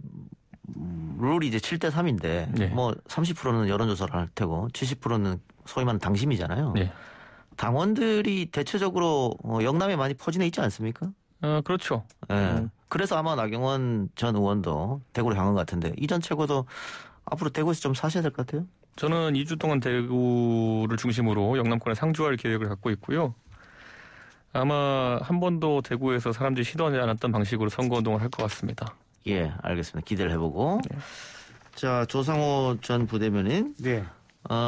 룰이 이제 7대3인데 네. 뭐 30%는 여론조사를 할 테고 70%는 소위 말하는 당심이잖아요. 네. 당원들이 대체적으로 영남에 많이 퍼지내 있지 않습니까? 그렇죠. 예. 그래서 아마 나경원 전 의원도 대구로 향한 것 같은데 이 전 최고도 앞으로 대구에서 좀 사셔야 될 것 같아요. 저는 2주 동안 대구를 중심으로 영남권에 상주할 계획을 갖고 있고요. 아마 한 번도 대구에서 사람들이 시도하지 않았던 방식으로 선거운동을 할 것 같습니다. 예, 알겠습니다. 기대를 해보고. 네. 자, 조상호 전 부대변인. 네.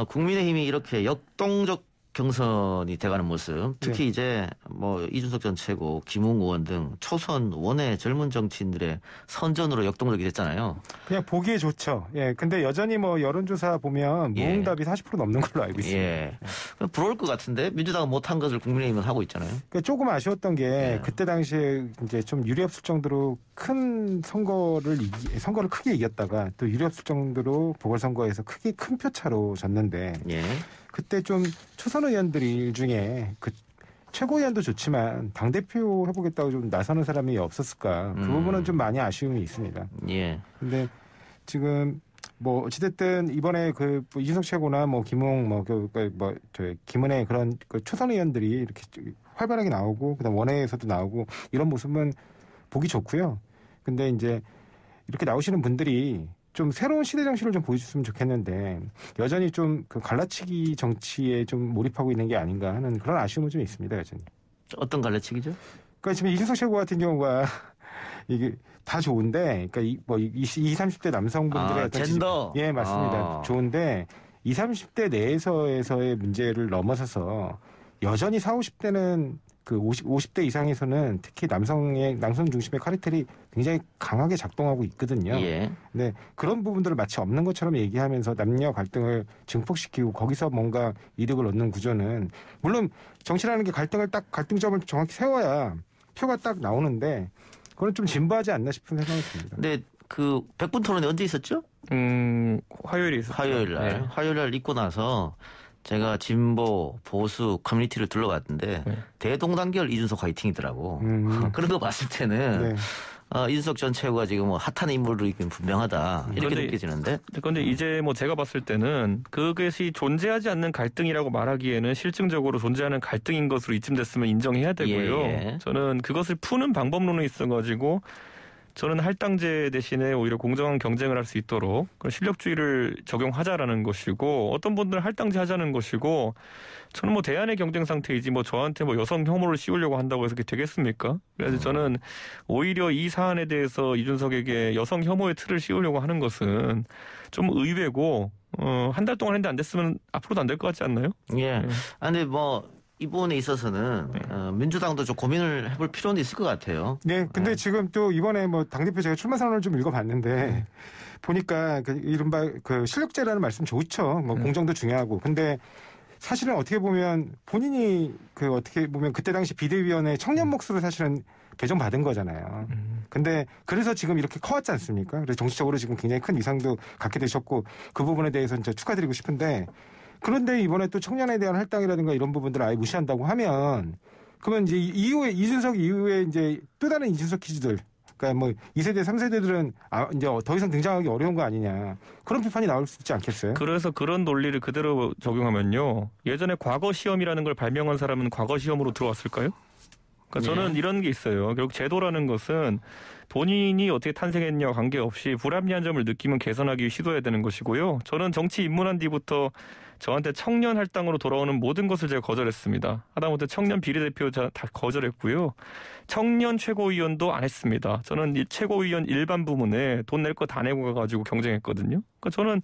국민의힘이 이렇게 역동적 경선이 돼가는 모습, 특히 이제 뭐 이준석 전 최고, 김웅 의원 등 초선 원외 젊은 정치인들의 선전으로 역동적이 됐잖아요. 그냥 보기에 좋죠. 예. 근데 여전히 뭐 여론조사 보면 무응답이 40% 넘는 걸로 알고 있습니다. 예. 부러울 것 같은데 민주당은 못한 것을 국민의힘은 하고 있잖아요. 그러니까 조금 아쉬웠던 게 그때 당시에 이제 좀 유리없을 정도로 큰 선거를 크게 이겼다가 또 유리없을 정도로 보궐선거에서 크게 큰 표차로 졌는데 그때 좀 초선 의원들 중에 그 최고위원도 좋지만 당대표 해보겠다고 좀 나서는 사람이 없었을까. 그 부분은 좀 많이 아쉬움이 있습니다. 예. 근데 지금 뭐 어찌됐든 이번에 그 이준석 최고나 뭐 김웅 김은혜 그런 그 초선 의원들이 이렇게 활발하게 나오고 그다음 원외에서도 나오고 이런 모습은 보기 좋고요. 근데 이제 이렇게 나오시는 분들이 좀 새로운 시대 정신을 좀 보여줬으면 좋겠는데 여전히 좀 그 갈라치기 정치에 좀 몰입하고 있는 게 아닌가 하는 그런 아쉬움은 좀 있습니다. 여전히. 어떤 갈라치기죠? 그러니까 지금 이준석 최고 같은 경우가 이게 다 좋은데 그러니까 20, 30대 남성분들의 어떤 젠더. 예, 맞습니다. 좋은데 20, 30대 내에서의 문제를 넘어서서 여전히 40, 50대는 그 50대 이상에서는 특히 남성 중심의 카르텔이 굉장히 강하게 작동하고 있거든요. 근데 그런 부분들을 마치 없는 것처럼 얘기하면서 남녀 갈등을 증폭시키고 거기서 뭔가 이득을 얻는 구조는 물론 정치라는 게 갈등점을 정확히 세워야 표가 딱 나오는데 그건 좀 진부하지 않나 싶은 생각이 듭니다. 근데 그 100분 토론이 언제 있었죠? 화요일에 있었죠. 화요일 날. 화요일 날 있고 나서 제가 진보, 보수 커뮤니티를 둘러봤는데 대동단결 이준석 화이팅이더라고. 그런 거 봤을 때는 이준석 전 최고가 지금 뭐 핫한 인물로 있긴 분명하다. 이렇게 느껴지는데. 그런데 이제 뭐 제가 봤을 때는 그것이 존재하지 않는 갈등이라고 말하기에는 실증적으로 존재하는 갈등인 것으로 이쯤 됐으면 인정해야 되고요. 저는 그것을 푸는 방법론에 있어가지고 저는 할당제 대신에 오히려 공정한 경쟁을 할 수 있도록 그런 실력주의를 적용하자라는 것이고 어떤 분들은 할당제 하자는 것이고 저는 뭐 대안의 경쟁 상태이지 뭐 저한테 뭐 여성 혐오를 씌우려고 한다고 해서 그게 되겠습니까? 그래서 저는 오히려 이 사안에 대해서 이준석에게 여성 혐오의 틀을 씌우려고 하는 것은 좀 의외고 한 달 동안 했는데 안 됐으면 앞으로도 안 될 것 같지 않나요? 예. 근데 뭐 이 부분에 있어서는 민주당도 좀 고민을 해볼 필요는 있을 것 같아요. 네, 근데 지금 또 이번에 뭐 당대표 제가 출마 선언을 좀 읽어봤는데 보니까 그 이른바 그 실력제라는 말씀 좋죠. 뭐 공정도 중요하고. 근데 사실은 어떻게 보면 본인이 그 어떻게 보면 그때 당시 비대위원회 청년 몫으로 사실은 배정받은 거잖아요. 근데 그래서 지금 이렇게 커왔지 않습니까? 그래서 정치적으로 지금 굉장히 큰 위상도 갖게 되셨고 그 부분에 대해서 이제 축하드리고 싶은데 그런데 이번에 또 청년에 대한 할당이라든가 이런 부분들을 아예 무시한다고 하면 그러면 이제 이후에 이준석 이후에 이제 또 다른 이준석 퀴즈들 그러니까 뭐 2세대, 3세대들은 이제 더 이상 등장하기 어려운 거 아니냐. 그런 비판이 나올 수 있지 않겠어요? 그래서 그런 논리를 그대로 적용하면요. 예전에 과거 시험이라는 걸 발명한 사람은 과거 시험으로 들어왔을까요? 그러니까 저는 이런 게 있어요. 결국 제도라는 것은 본인이 어떻게 탄생했냐와 관계없이 불합리한 점을 느끼면 개선하기 시도해야 되는 것이고요. 저는 정치 입문한 뒤부터 저한테 청년 할당으로 돌아오는 모든 것을 제가 거절했습니다. 하다못해 청년 비례대표 다 거절했고요. 청년 최고위원도 안 했습니다. 저는 이 최고위원 일반 부문에 돈 낼 거 다 내고 가가지고 경쟁했거든요. 그러니까 저는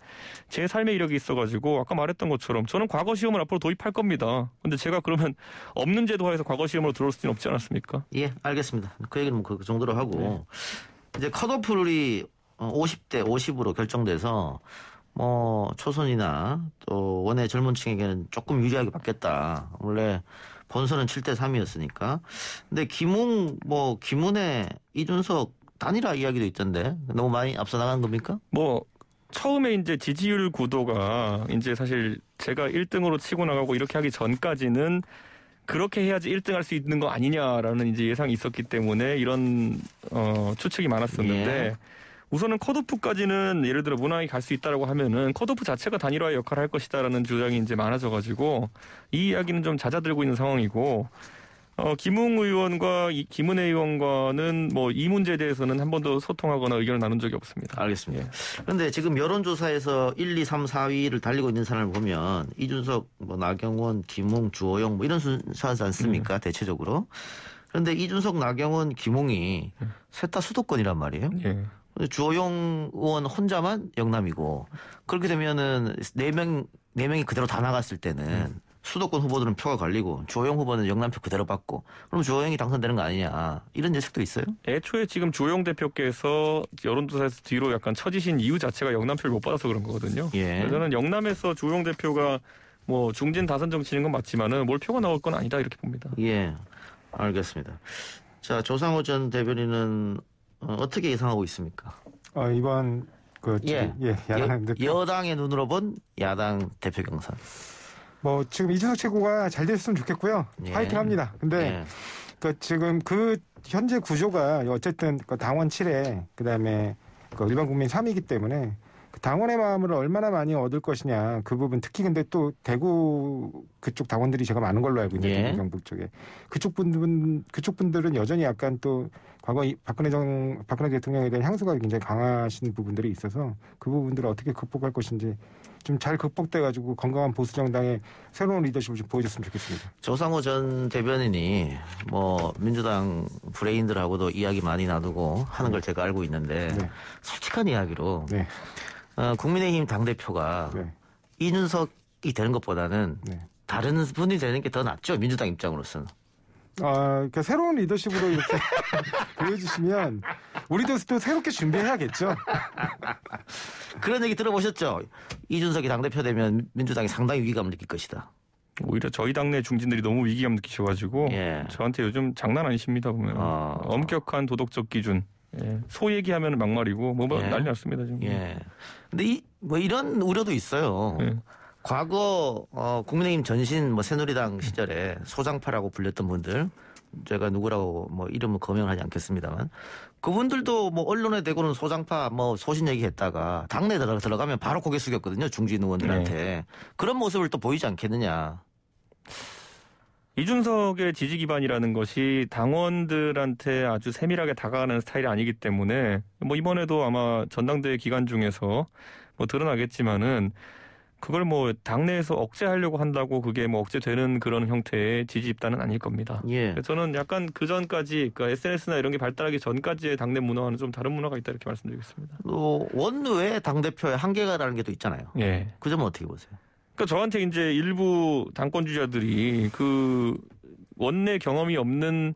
제 삶의 이력이 있어가지고 아까 말했던 것처럼 저는 과거 시험을 앞으로 도입할 겁니다. 근데 제가 그러면 없는 제도화에서 과거 시험으로 들어올 수는 없지 않았습니까? 예, 알겠습니다. 그 얘기는 뭐 그 정도로 하고 이제 컷오프룰이 50대 50으로 결정돼서 뭐 초선이나 또 원외 젊은 층에게는 조금 유리하게 받겠다. 원래 본선은 7대 3이었으니까. 근데 김은혜, 이준석 단일화 이야기도 있던데 너무 많이 앞서 나간 겁니까? 뭐 처음에 이제 지지율 구도가 이제 사실 제가 1등으로 치고 나가고 이렇게 하기 전까지는 그렇게 해야지 1등 할 수 있는 거 아니냐라는 이제 예상이 있었기 때문에 이런 추측이 많았었는데 우선은 컷오프까지는 예를 들어 무난하게 갈 수 있다라고 하면은 컷오프 자체가 단일화의 역할을 할 것이다라는 주장이 이제 많아져가지고 이 이야기는 좀 잦아들고 있는 상황이고 김웅 의원과 김은혜 의원과는 뭐 이 문제에 대해서는 한 번도 소통하거나 의견을 나눈 적이 없습니다. 알겠습니다. 그런데 지금 여론조사에서 1, 2, 3, 4위를 달리고 있는 사람을 보면 이준석, 뭐 나경원, 김웅, 주호영 뭐 이런 순서지 않습니까? 대체적으로. 그런데 이준석, 나경원, 김웅이 셋 다 수도권이란 말이에요. 주호영 의원 혼자만 영남이고 그렇게 되면은 4명이 그대로 다 나갔을 때는 수도권 후보들은 표가 갈리고 주호영 후보는 영남표 그대로 받고 그럼 주호영이 당선되는 거 아니냐 이런 예측도 있어요? 애초에 지금 주호영 대표께서 여론조사에서 뒤로 약간 처지신 이유 자체가 영남표를 못 받아서 그런 거거든요. 예. 저는 영남에서 주호영 대표가 뭐 중진 다선 정치는 건 맞지만은 몰표가 나올 건 아니다 이렇게 봅니다. 예, 알겠습니다. 자, 조상호 전 대변인은 어떻게 예상하고 있습니까? 이번 야당 대표. 여당의 눈으로 본 야당 대표 경선. 뭐 지금 이준석 최고가 잘 됐으면 좋겠고요. 예. 파이팅합니다. 근데 지금 현재 구조가 어쨌든 당원 7회 그다음에 일반 국민 3위이기 때문에 당원의 마음을 얼마나 많이 얻을 것이냐 그 부분 특히 근데 또 대구 그쪽 당원들이 제가 많은 걸로 알고 있는데 대구 경북 쪽에 그쪽 분들은 여전히 약간 또 과거 박근혜 대통령에 대한 향수가 굉장히 강하신 부분들이 있어서 그 부분들을 어떻게 극복할 것인지 좀 잘 극복돼가지고 건강한 보수 정당의 새로운 리더십을 좀 보여줬으면 좋겠습니다. 조상호 전 대변인이 뭐 민주당 브레인들하고도 이야기 많이 나누고 하는 걸 제가 알고 있는데 솔직한 이야기로 국민의힘 당대표가 이준석이 되는 것보다는 다른 분이 되는 게 더 낫죠. 민주당 입장으로서는. 그러니까 새로운 리더십으로 이렇게 보여주시면 우리도 또 새롭게 준비해야겠죠. 그런 얘기 들어보셨죠? 이준석이 당대표 되면 민주당이 상당히 위기감을 느낄 것이다. 오히려 저희 당내 중진들이 너무 위기감 느끼셔가지고 저한테 요즘 장난 아니십니다 보면 엄격한 도덕적 기준. 소 얘기하면 막말이고 난리 났습니다 지금. 근데 이런 우려도 있어요. 과거 국민의힘 전신 새누리당 시절에 소장파라고 불렸던 분들 제가 누구라고 이름은 거명하지 않겠습니다만 그분들도 언론에 대고는 소장파 소신 얘기했다가 당내 들어가면 바로 고개 숙였거든요. 중진 의원들한테. 그런 모습을 또 보이지 않겠느냐. 이준석의 지지 기반이라는 것이 당원들한테 아주 세밀하게 다가가는 스타일이 아니기 때문에 이번에도 아마 전당대회 기간 중에서 드러나겠지만은 그걸 당내에서 억제하려고 한다고 그게 억제되는 그런 형태의 지지 집단은 아닐 겁니다. 저는 약간 그 전까지 SNS나 이런 게 발달하기 전까지의 당내 문화와는 좀 다른 문화가 있다 이렇게 말씀드리겠습니다. 원외 당대표의 한계가라는 게 또 있잖아요. 그 점은 어떻게 보세요? 그러니까 저한테 이제 일부 당권 주자들이 그 원내 경험이 없는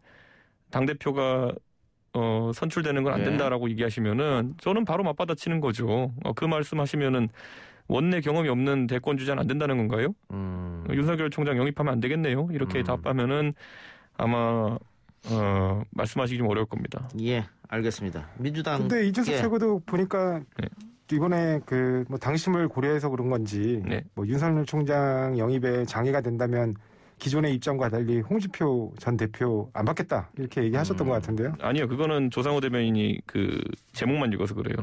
당대표가 선출되는 건 안 된다라고 얘기하시면은 저는 바로 맞받아치는 거죠. 그 말씀하시면은 원내 경험이 없는 대권 주자는 안 된다는 건가요? 윤석열 총장 영입하면 안 되겠네요. 이렇게 답하면은 아마 말씀하시기 좀 어려울 겁니다. 예, 알겠습니다. 민주당. 근데 이준석 최고도 보니까 이번에 당심을 고려해서 그런 건지 윤석열 총장 영입에 장애가 된다면 기존의 입장과 달리 홍준표 전 대표 안 받겠다 이렇게 얘기하셨던 것 같은데요. 아니요, 그거는 조상호 대변인이 그 제목만 읽어서 그래요.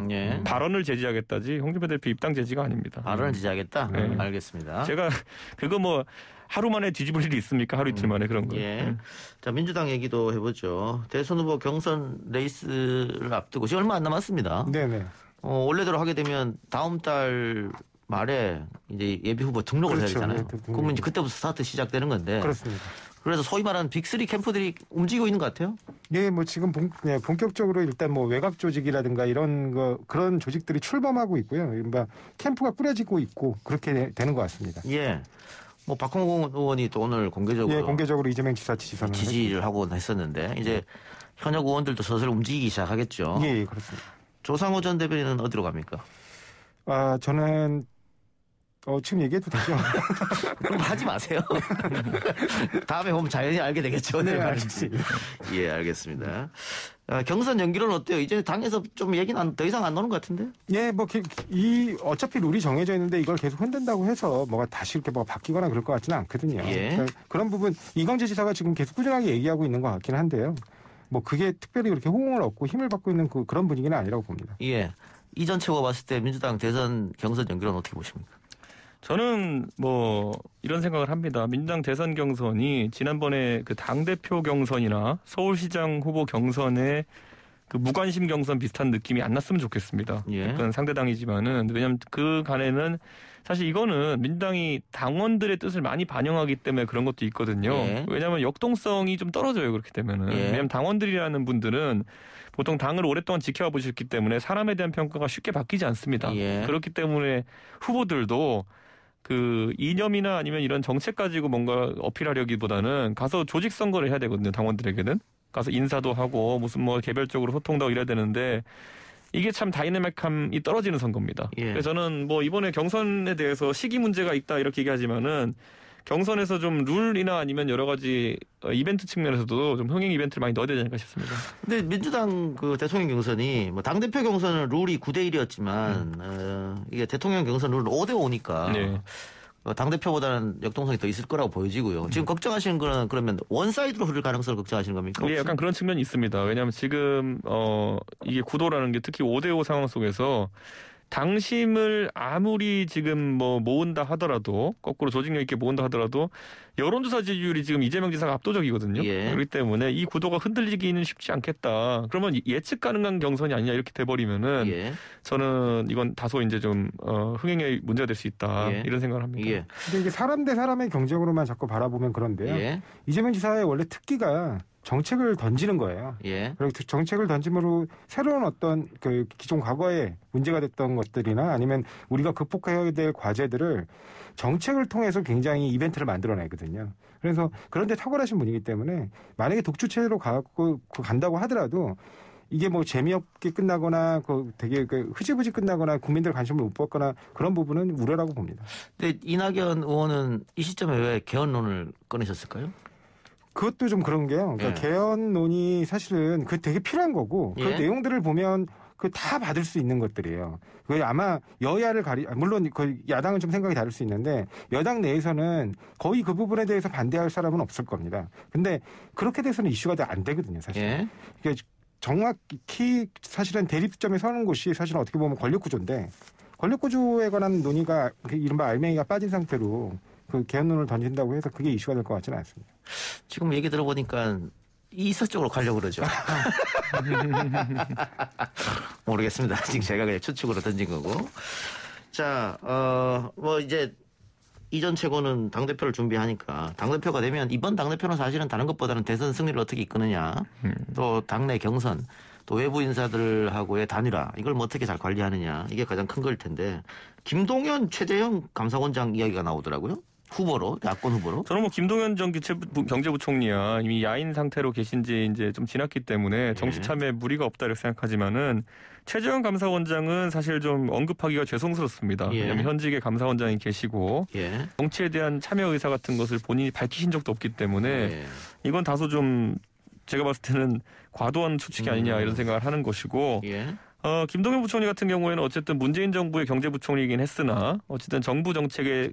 발언을 제지하겠다지 홍준표 대표 입당 제지가 아닙니다. 발언을 제지하겠다? 알겠습니다. 제가 그거 하루 만에 뒤집을 일이 있습니까? 하루 이틀 만에 그런 거. 자, 민주당 얘기도 해보죠. 대선 후보 경선 레이스를 앞두고 지금 얼마 안 남았습니다. 네네. 원래대로 하게 되면 다음 달 말에 이제 예비 후보 등록을 해야 되잖아요. 그러면 이제 그때부터 스타트 시작되는 건데. 그렇습니다. 그래서 소위 말하는 빅3 캠프들이 움직이고 있는 것 같아요. 네, 지금 본격적으로 일단 외곽 조직이라든가 그런 조직들이 출범하고 있고요. 캠프가 꾸려지고 있고 그렇게 되는 것 같습니다. 박홍근 의원이 또 오늘 공개적으로 이재명 지사 지지를 하고 했었는데 이제 현역 의원들도 슬슬 움직이기 시작하겠죠. 예, 그렇습니다. 조상호 전 대변인은 어디로 갑니까? 저는 지금 얘기해도 되죠? 그럼 하지 마세요. 다음에 보면 자연히 알게 되겠죠. 네, 알겠습니다. 예, 알겠습니다. 경선 연기론 어때요? 이제 당에서 좀 얘기는 더 이상 안 나오는 것 같은데? 예, 어차피 룰이 정해져 있는데 이걸 계속 흔든다고 해서 다시 이렇게 바뀌거나 그럴 것 같지는 않거든요. 그러니까 그런 부분 이광재 지사가 지금 계속 꾸준하게 얘기하고 있는 것 같긴 한데요. 그게 특별히 그렇게 호응을 얻고 힘을 받고 있는 그런 분위기는 아니라고 봅니다. 예. 이전 최고가 봤을 때 민주당 대선 경선 연기론 어떻게 보십니까? 저는 이런 생각을 합니다. 민주당 대선 경선이 지난번에 그 당대표 경선이나 서울시장 후보 경선의 그 무관심 경선 비슷한 느낌이 안 났으면 좋겠습니다. 약간 상대당이지만은 왜냐하면 그 간에는 사실 이거는 민주당이 당원들의 뜻을 많이 반영하기 때문에 그런 것도 있거든요. 왜냐하면 역동성이 좀 떨어져요. 그렇게 되면은. 왜냐하면 당원들이라는 분들은 보통 당을 오랫동안 지켜와 보셨기 때문에 사람에 대한 평가가 쉽게 바뀌지 않습니다. 그렇기 때문에 후보들도 그 이념이나 아니면 이런 정책 가지고 뭔가 어필하려기보다는 가서 조직 선거를 해야 되거든요. 당원들에게는. 가서 인사도 하고 무슨 뭐 개별적으로 소통도 하고 이래야 되는데 이게 참 다이내믹함이 떨어지는 선거입니다. 예. 그래서 저는 뭐 이번에 경선에 대해서 시기 문제가 있다 이렇게 얘기하지만은 경선에서 좀 룰이나 아니면 여러 가지 이벤트 측면에서도 좀 흥행 이벤트를 많이 넣어야 되지 않을까 싶습니다. 근데 민주당 그 대통령 경선이 뭐 당대표 경선은 룰이 9대1이었지만 이게 대통령 경선 룰은 5대5니까 네. 당대표보다는 역동성이 더 있을 거라고 보여지고요. 지금 걱정하시는 거는 그러면 원사이드로 흐를 가능성을 걱정하시는 겁니까? 예, 약간 그런 측면이 있습니다. 왜냐하면 지금 이게 구도라는 게 특히 5대5 상황 속에서 당심을 아무리 지금 뭐 모은다 하더라도 거꾸로 조직력 있게 모은다 하더라도 여론조사 지지율이 지금 이재명 지사가 압도적이거든요. 예. 그렇기 때문에 이 구도가 흔들리기는 쉽지 않겠다. 그러면 예측 가능한 경선이 아니냐 이렇게 돼버리면은 예. 저는 이건 다소 이제 좀 흥행에 문제가 될 수 있다 예. 이런 생각을 합니다. 예. 근데 이게 사람 대 사람의 경쟁으로만 자꾸 바라보면 그런데요. 예. 이재명 지사의 원래 특기가 정책을 던지는 거예요. 예. 그리고 정책을 던짐으로 새로운 어떤 그 기존 과거에 문제가 됐던 것들이나 아니면 우리가 극복해야 될 과제들을 정책을 통해서 굉장히 이벤트를 만들어내거든요. 그래서 그런데 탁월하신 분이기 때문에 만약에 독주체로 간다고 하더라도 이게 뭐 재미없게 끝나거나 되게 흐지부지 끝나거나 국민들 관심을 못 받거나 그런 부분은 우려라고 봅니다. 근데 이낙연 의원은 이 시점에 왜 개헌론을 꺼내셨을까요? 그것도 좀 그런 게요. 그러니까 예. 개헌론이 사실은 그 되게 필요한 거고 그 예. 내용들을 보면 그 다 받을 수 있는 것들이에요. 그 아마 여야를 물론 그 야당은 좀 생각이 다를 수 있는데 여당 내에서는 거의 그 부분에 대해서 반대할 사람은 없을 겁니다. 근데 그렇게 돼서는 이슈가 안 되거든요, 사실. 예. 그러니까 정확히 사실은 대립점에 서는 곳이 사실은 어떻게 보면 권력구조인데 권력구조에 관한 논의가 이른바 알맹이가 빠진 상태로 그 개헌론을 던진다고 해서 그게 이슈가 될 것 같지는 않습니다. 지금 얘기 들어보니까 이서 쪽으로 가려고 그러죠. 모르겠습니다. 지금 제가 그냥 추측으로 던진 거고. 자, 뭐 이제 이전 최고는 당대표를 준비하니까 당대표가 되면 이번 당대표는 사실은 다른 것보다는 대선 승리를 어떻게 이끄느냐 또 당내 경선 또 외부 인사들하고의 단일화 이걸 뭐 어떻게 잘 관리하느냐 이게 가장 큰 걸 텐데 김동연 최재형 감사원장 이야기가 나오더라고요. 후보로 야권 후보로. 저는 뭐 김동연 전 경제부총리야 이미 야인 상태로 계신지 이제 좀 지났기 때문에 정치 참여에 무리가 없다 이렇게 생각하지만은 최재형 감사원장은 사실 좀 언급하기가 죄송스럽습니다. 예. 왜냐하면 현직에 감사원장이 계시고 예. 정치에 대한 참여 의사 같은 것을 본인이 밝히신 적도 없기 때문에 예. 이건 다소 좀 제가 봤을 때는 과도한 추측이 아니냐 이런 생각을 하는 것이고 예. 김동연 부총리 같은 경우에는 어쨌든 문재인 정부의 경제부총리이긴 했으나 어쨌든 정부 정책에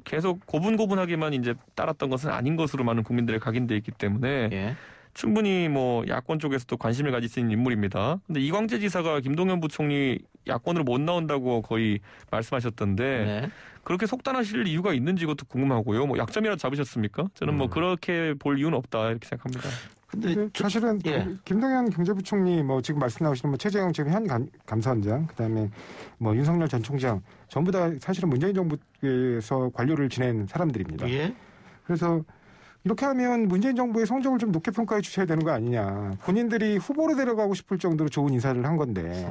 계속 고분고분하게만 이제 따랐던 것은 아닌 것으로 많은 국민들의 각인돼 있기 때문에 예. 충분히 뭐 야권 쪽에서도 관심을 가질 수 있는 인물입니다. 근데 이광재 지사가 김동연 부총리 야권으로 못 나온다고 거의 말씀하셨던데 네. 그렇게 속단하실 이유가 있는지 그것도 궁금하고요. 뭐 약점이라도 잡으셨습니까? 저는 뭐 그렇게 볼 이유는 없다 이렇게 생각합니다. 근데 사실은 예. 김동연 경제부총리 뭐 지금 말씀 나오시는 뭐 최재형 지금 현 감사원장 그다음에 뭐 윤석열 전 총장 전부 다 사실은 문재인 정부에서 관료를 지낸 사람들입니다. 예. 그래서 이렇게 하면 문재인 정부의 성적을 좀 높게 평가해 주셔야 되는 거 아니냐. 본인들이 후보로 데려가고 싶을 정도로 좋은 인사를 한 건데.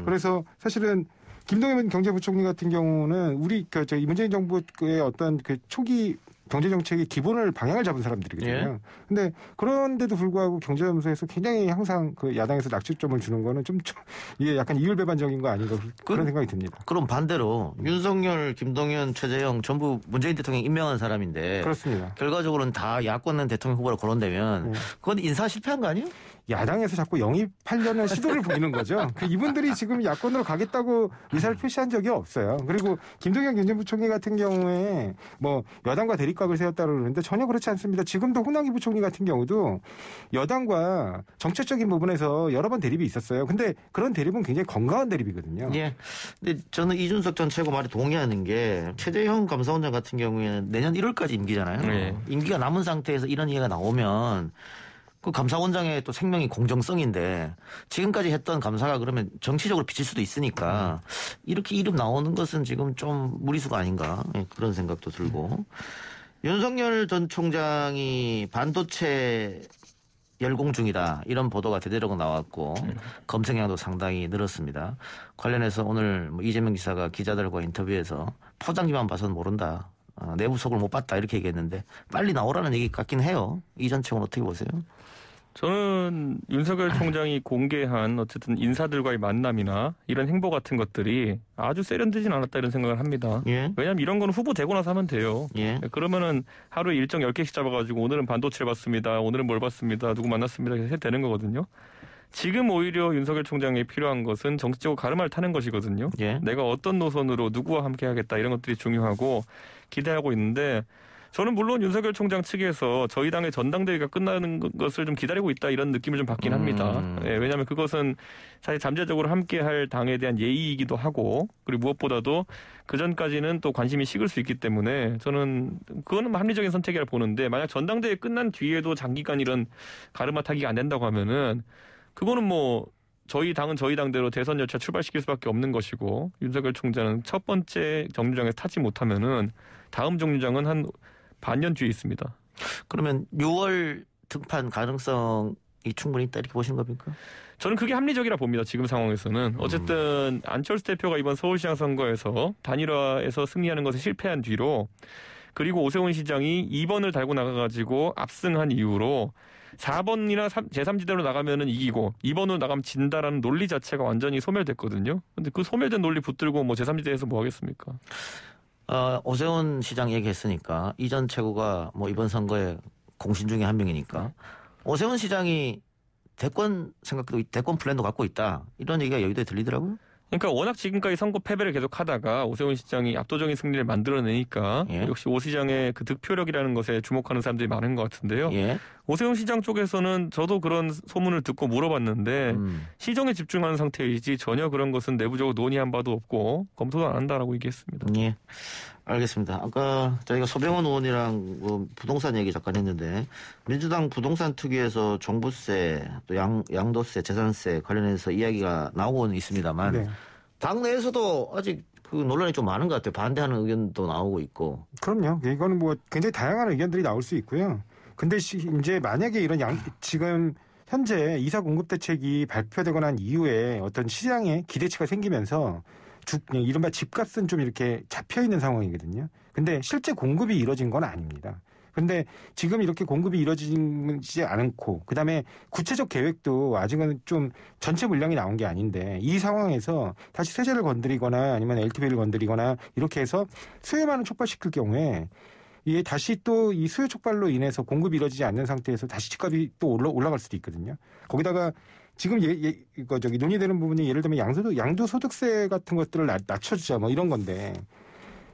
그래서 사실은 김동연 경제부총리 같은 경우는 우리 이 문재인 정부의 어떤 그 초기 경제 정책의 기본을 방향을 잡은 사람들이거든요. 예. 근데 그런데도 불구하고 경제연구소에서 굉장히 항상 그 야당에서 낙점을 주는 거는 좀 이게 약간 이율배반적인 거 아닌가 그런 생각이 듭니다. 그럼 반대로 윤석열, 김동연, 최재형 전부 문재인 대통령이 임명한 사람인데 그렇습니다. 결과적으로는 다 야권은 대통령 후보로 거론되면 그건 인사 실패한 거 아니에요? 야당에서 자꾸 영입하려는 시도를 보이는 거죠. 이분들이 지금 야권으로 가겠다고 의사를 표시한 적이 없어요. 그리고 김동연 경제부총리 같은 경우에 뭐 여당과 대립각을 세웠다고 그러는데 전혀 그렇지 않습니다. 지금도 홍남기 부총리 같은 경우도 여당과 정책적인 부분에서 여러 번 대립이 있었어요. 근데 그런 대립은 굉장히 건강한 대립이거든요. 예. 근데 저는 이준석 전 최고 말에 동의하는 게 최재형 감사원장 같은 경우에는 내년 1월까지 임기잖아요. 네. 임기가 남은 상태에서 이런 얘기가 나오면 그 감사원장의 또 생명이 공정성인데 지금까지 했던 감사가 그러면 정치적으로 비칠 수도 있으니까 이렇게 이름 나오는 것은 지금 좀 무리수가 아닌가 그런 생각도 들고 윤석열 전 총장이 반도체 열공 중이다. 이런 보도가 대대적으로 나왔고 검색량도 상당히 늘었습니다. 관련해서 오늘 이재명 지사가 기자들과 인터뷰에서 포장지만 봐서는 모른다. 내부 속을 못 봤다 이렇게 얘기했는데 빨리 나오라는 얘기 같긴 해요. 이 전 책은 어떻게 보세요? 저는 윤석열 총장이 공개한 어쨌든 인사들과의 만남이나 이런 행보 같은 것들이 아주 세련되진 않았다 이런 생각을 합니다. 예. 왜냐하면 이런 건 후보 되고 나서 하면 돼요. 예. 그러면은 하루에 일정 10개씩 잡아가지고 오늘은 반도체를 봤습니다. 오늘은 뭘 봤습니다. 누구 만났습니다. 이렇게 되는 거거든요. 지금 오히려 윤석열 총장에 필요한 것은 정치적으로 가르마를 타는 것이거든요. 예. 내가 어떤 노선으로 누구와 함께 하겠다 이런 것들이 중요하고 기대하고 있는데 저는 물론 윤석열 총장 측에서 저희 당의 전당대회가 끝나는 것을 좀 기다리고 있다 이런 느낌을 좀 받긴 합니다. 예, 왜냐하면 그것은 사실 잠재적으로 함께할 당에 대한 예의이기도 하고 그리고 무엇보다도 그 전까지는 또 관심이 식을 수 있기 때문에 저는 그거는 합리적인 선택이라 보는데 만약 전당대회 끝난 뒤에도 장기간 이런 가르마 타기가 안 된다고 하면은 그거는 뭐 저희 당은 저희 당대로 대선 열차 출발시킬 수밖에 없는 것이고 윤석열 총장은 첫 번째 정류장에서 타지 못하면은 다음 정류장은 한 반년 뒤에 있습니다. 그러면 6월 등판 가능성이 충분히 있다 이렇게 보시는 겁니까? 저는 그게 합리적이라 봅니다. 지금 상황에서는. 어쨌든 안철수 대표가 이번 서울시장 선거에서 단일화에서 승리하는 것에 실패한 뒤로 그리고 오세훈 시장이 2번을 달고 나가가지고 압승한 이후로 4번이나 제3지대로 나가면은 이기고 2번으로 나가면 진다라는 논리 자체가 완전히 소멸됐거든요. 근데 그 소멸된 논리 붙들고 뭐 제3지대에서 뭐 하겠습니까? 오세훈 시장 얘기했으니까 이전 최고가 뭐 이번 선거에 공신 중에 한 명이니까 오세훈 시장이 대권 생각도 대권 플랜도 갖고 있다 이런 얘기가 여의도에 들리더라고요. 그러니까 워낙 지금까지 선거 패배를 계속하다가 오세훈 시장이 압도적인 승리를 만들어내니까 예. 역시 오 시장의 그 득표력이라는 것에 주목하는 사람들이 많은 것 같은데요. 예. 오세훈 시장 쪽에서는 저도 그런 소문을 듣고 물어봤는데 시정에 집중하는 상태이지 전혀 그런 것은 내부적으로 논의한 바도 없고 검토도 안 한다라고 얘기했습니다. 예. 알겠습니다. 아까 저희가 소병원 의원이랑 뭐 부동산 얘기 잠깐 했는데 민주당 부동산 특위에서 종부세 또 양도세 재산세 관련해서 이야기가 나오고는 있습니다만 네. 당내에서도 아직 그 논란이 좀 많은 것 같아요. 반대하는 의견도 나오고 있고. 그럼요. 이거는 뭐 굉장히 다양한 의견들이 나올 수 있고요. 근데 이제 만약에 이런 지금 현재 이사 공급 대책이 발표되고 난 이후에 어떤 시장에 기대치가 생기면서 이른바 집값은 좀 이렇게 잡혀 있는 상황이거든요. 근데 실제 공급이 이루어진 건 아닙니다. 근데 지금 이렇게 공급이 이루어지지 않고 그다음에 구체적 계획도 아직은 좀 전체 물량이 나온 게 아닌데 이 상황에서 다시 세제를 건드리거나 아니면 LTV를 건드리거나 이렇게 해서 수요만을 촉발시킬 경우에 이게 다시 또 이 수요 촉발로 인해서 공급이 이루어지지 않는 상태에서 다시 집값이 또 올라갈 수도 있거든요. 거기다가 지금 논의되는 부분이 예를 들면 양도소득세 같은 것들을 낮춰주자 뭐 이런 건데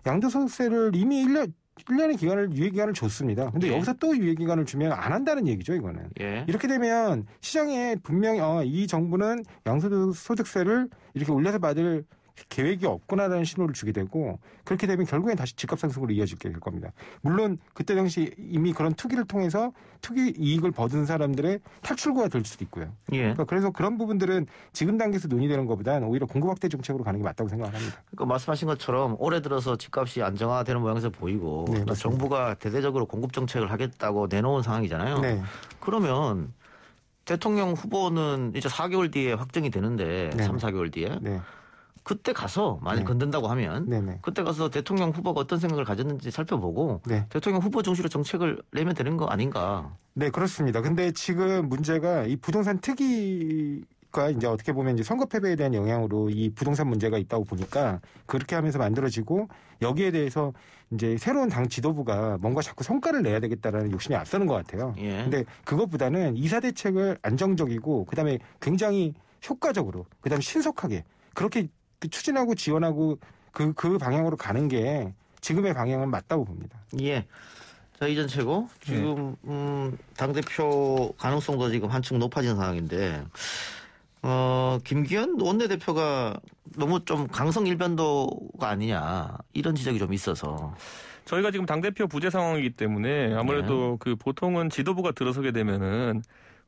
양도소득세를 이미 1년의 유예기간을 줬습니다. 근데 예. 여기서 또 유예기간을 주면 안 한다는 얘기죠, 이거는. 예. 이렇게 되면 시장에 분명히 이 정부는 양도소득세를 이렇게 올려서 받을 계획이 없구나라는 신호를 주게 되고 그렇게 되면 결국엔 다시 집값 상승으로 이어지게 될 겁니다. 물론 그때 당시 이미 그런 투기를 통해서 투기 이익을 벌은 사람들의 탈출구가 될 수도 있고요. 예. 그러니까 그래서 그런 부분들은 지금 단계에서 논의되는 것보다는 오히려 공급 확대 정책으로 가는 게 맞다고 생각합니다. 그러니까 말씀하신 것처럼 올해 들어서 집값이 안정화되는 모양새를 보이고 네, 또 정부가 대대적으로 공급 정책을 하겠다고 내놓은 상황이잖아요. 네. 그러면 대통령 후보는 이제 4개월 뒤에 확정이 되는데 네. 3, 4개월 뒤에 네. 그때 가서 만약 네. 건든다고 하면 네네. 그때 가서 대통령 후보가 어떤 생각을 가졌는지 살펴보고 네. 대통령 후보 중시로 정책을 내면 되는 거 아닌가. 네, 그렇습니다. 근데 지금 문제가 이 부동산 특위가 이제 어떻게 보면 이제 선거 패배에 대한 영향으로 이 부동산 문제가 있다고 보니까 그렇게 하면서 만들어지고 여기에 대해서 이제 새로운 당 지도부가 뭔가 자꾸 성과를 내야 되겠다라는 욕심이 앞서는 것 같아요. 예. 근데 그것보다는 이사 대책을 안정적이고 그다음에 굉장히 효과적으로 그다음에 신속하게 그렇게 추진하고 지원하고 그 방향으로 가는 게 지금의 방향은 맞다고 봅니다. 예. 자, 이전 최고. 지금 당대표 가능성도 지금 한층 높아진 상황인데 김기현 원내대표가 너무 좀 강성 일변도가 아니냐 이런 지적이 좀 있어서 저희가 지금 당대표 부재 상황이기 때문에 아무래도 그 보통은 지도부가 들어서게 되면은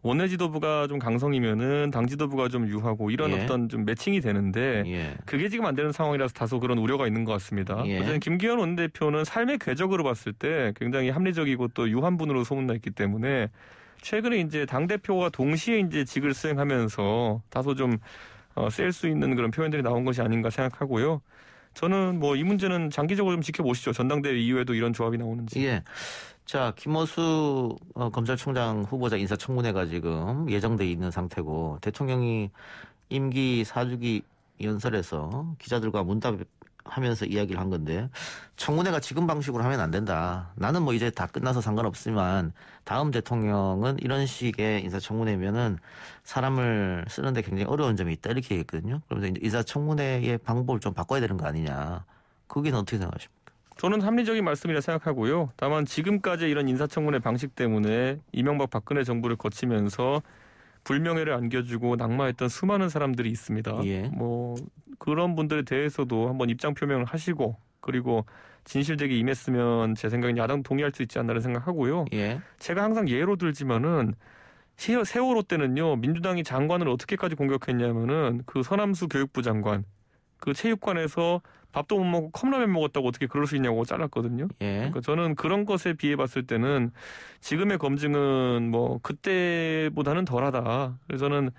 원내 지도부가 좀 강성이면은 당 지도부가 좀 유하고 이런 예. 어떤 좀 매칭이 되는데 예. 그게 지금 안 되는 상황이라서 다소 그런 우려가 있는 것 같습니다. 예. 어쨌든 김기현 원내대표는 삶의 궤적으로 봤을 때 굉장히 합리적이고 또 유한 분으로 소문나 있기 때문에 최근에 이제 당 대표와 동시에 이제 직을 수행하면서 다소 좀 셀 수 있는 그런 표현들이 나온 것이 아닌가 생각하고요. 저는 뭐 이 문제는 장기적으로 좀 지켜보시죠. 전당대회 이후에도 이런 조합이 나오는지. 예. 자, 김어수 검찰총장 후보자 인사청문회가 지금 예정돼 있는 상태고 대통령이 임기 4주기 연설에서 기자들과 문답하면서 이야기를 한 건데 청문회가 지금 방식으로 하면 안 된다. 나는 뭐 이제 다 끝나서 상관없지만 다음 대통령은 이런 식의 인사청문회면은 사람을 쓰는데 굉장히 어려운 점이 있다 이렇게 얘기했거든요. 그러면서 인사청문회의 방법을 좀 바꿔야 되는 거 아니냐. 거기는 어떻게 생각하십니까? 저는 합리적인 말씀이라 생각하고요. 다만 지금까지 이런 인사청문회 방식 때문에 이명박 박근혜 정부를 거치면서 불명예를 안겨주고 낙마했던 수많은 사람들이 있습니다. 예. 뭐 그런 분들에 대해서도 한번 입장 표명을 하시고 그리고 진실되게 임했으면 제 생각엔 야당 동의할 수 있지 않나를 생각하고요. 예. 제가 항상 예로 들지만은 세월호 때는요. 민주당이 장관을 어떻게까지 공격했냐면은 그 서남수 교육부 장관 그 체육관에서 밥도 못 먹고 컵라면 먹었다고 어떻게 그럴 수 있냐고 잘랐거든요. 예. 그러니까 저는 그런 것에 비해 봤을 때는 지금의 검증은 뭐 그때보다는 덜하다. 그래서 저는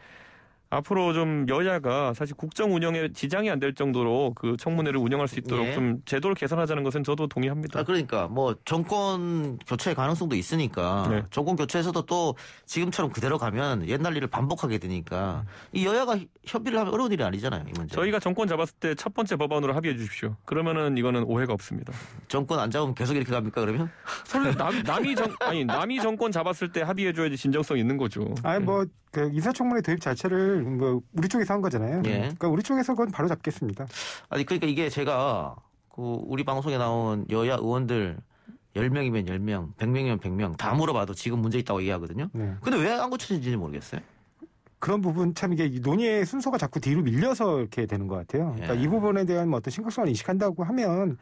앞으로 좀 여야가 사실 국정 운영에 지장이 안 될 정도로 그 청문회를 운영할 수 있도록 예. 좀 제도를 개선하자는 것은 저도 동의합니다. 그러니까 뭐 정권 교체 가능성도 있으니까 네. 정권 교체에서도 또 지금처럼 그대로 가면 옛날 일을 반복하게 되니까 이 여야가 협의를 하면 어려운 일이 아니잖아요. 이 문제. 저희가 정권 잡았을 때 첫 번째 법안으로 합의해 주십시오. 그러면은 이거는 오해가 없습니다. 정권 안 잡으면 계속 이렇게 갑니까 그러면? 서로 남이 정권 잡았을 때 합의해 줘야지 진정성 있는 거죠. 아니 뭐 그 인사청문회 도입 자체를 뭐 우리 쪽에서 한 거잖아요. 예. 그러니까 우리 쪽에서 그건 바로 잡겠습니다. 아니 그러니까 이게 제가 그 우리 방송에 나온 여야 의원들 10명이면 10명, 100명이면 100명 다 물어봐도 지금 문제 있다고 얘기하거든요. 네. 근데 왜 안 고쳐지는지 모르겠어요. 그런 부분 참 이게 논의의 순서가 자꾸 뒤로 밀려서 이렇게 되는 것 같아요. 그러니까 예. 이 부분에 대한 뭐 어떤 심각성을 인식한다고 하면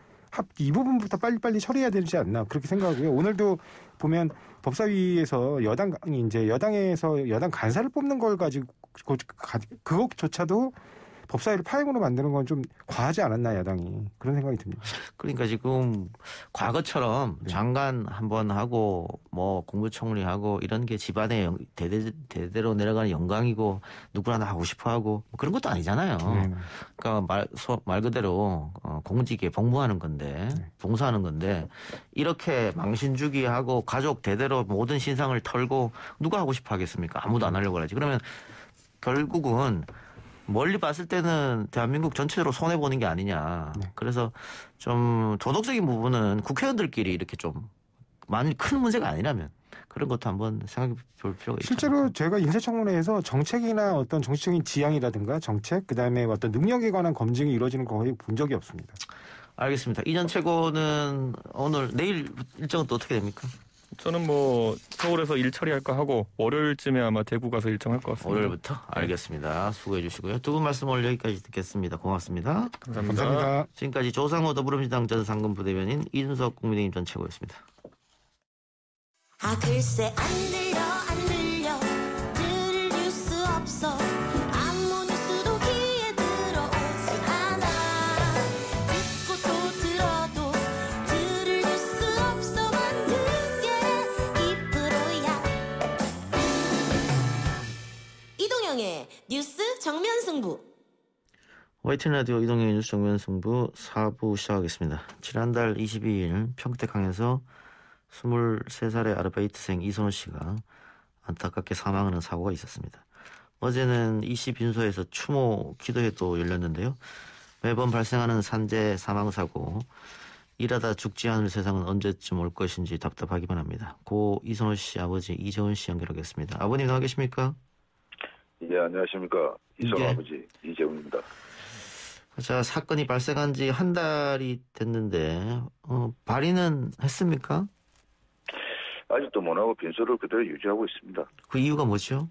이 부분부터 빨리빨리 처리해야 되지 않나 그렇게 생각하고요. 오늘도 보면 법사위에서 여당이 이제 여당에서 여당 간사를 뽑는 걸 가지고 그것조차도 법사위를 파행으로 만드는 건 좀 과하지 않았나 야당이 그런 생각이 듭니다. 그러니까 지금 과거처럼 네. 장관 한번 하고 뭐 국무총리하고 이런 게 집안에 대대로 내려가는 영광이고 누구나 다 하고 싶어하고 뭐 그런 것도 아니잖아요. 네. 그러니까 말 그대로 공직에 복무하는 건데 봉사하는 건데 이렇게 망신주기하고 가족 대대로 모든 신상을 털고 누가 하고 싶어 하겠습니까? 아무도 안 하려고 하지. 그러면 결국은 멀리 봤을 때는 대한민국 전체적으로 손해보는 게 아니냐. 네. 그래서 좀 도덕적인 부분은 국회의원들끼리 이렇게 좀 많이 큰 문제가 아니라면 그런 것도 한번 생각해 볼 필요가 있죠. 실제로 제가 인사청문회에서 정책이나 어떤 정치적인 지향이라든가 정책 그다음에 어떤 능력에 관한 검증이 이루어지는 거 거의 본 적이 없습니다. 알겠습니다. 이전 최고는 내일 일정은 또 어떻게 됩니까? 저는 뭐 서울에서 일 처리할까 하고 월요일쯤에 아마 대구 가서 일정할 것 같습니다. 월요일부터? 알겠습니다. 수고해 주시고요. 두 분 말씀 오늘 여기까지 듣겠습니다. 고맙습니다. 감사합니다. 지금까지 조상호 더불어민주당 전 상근부대변인 이준석 국민의힘 전 최고였습니다. 아 글쎄 안 들려 들을 뉴스 없어 아무 뉴스도 귀에 들어오지 않아 듣고 또 들어도 들을 뉴스 없어 만든 게 2%야 이동영의 뉴스 정면승부 YTN 라디오 이동영의 뉴스 정면승부 4부 시작하겠습니다. 지난달 22일 평택항에서 23살의 아르바이트생 이선호 씨가 안타깝게 사망하는 사고가 있었습니다. 어제는 이씨 빈소에서 추모 기도회도 열렸는데요. 매번 발생하는 산재 사망사고 일하다 죽지 않을 세상은 언제쯤 올 것인지 답답하기만 합니다. 고 이선호 씨 아버지 이재훈 씨 연결하겠습니다. 아버님 나와 계십니까? 예, 안녕하십니까. 이선호 예. 아버지 이재훈입니다. 자, 사건이 발생한 지 한 달이 됐는데 발의는 했습니까? 아직도 못하고 빈소를 그대로 유지하고 있습니다. 그 이유가 뭐죠?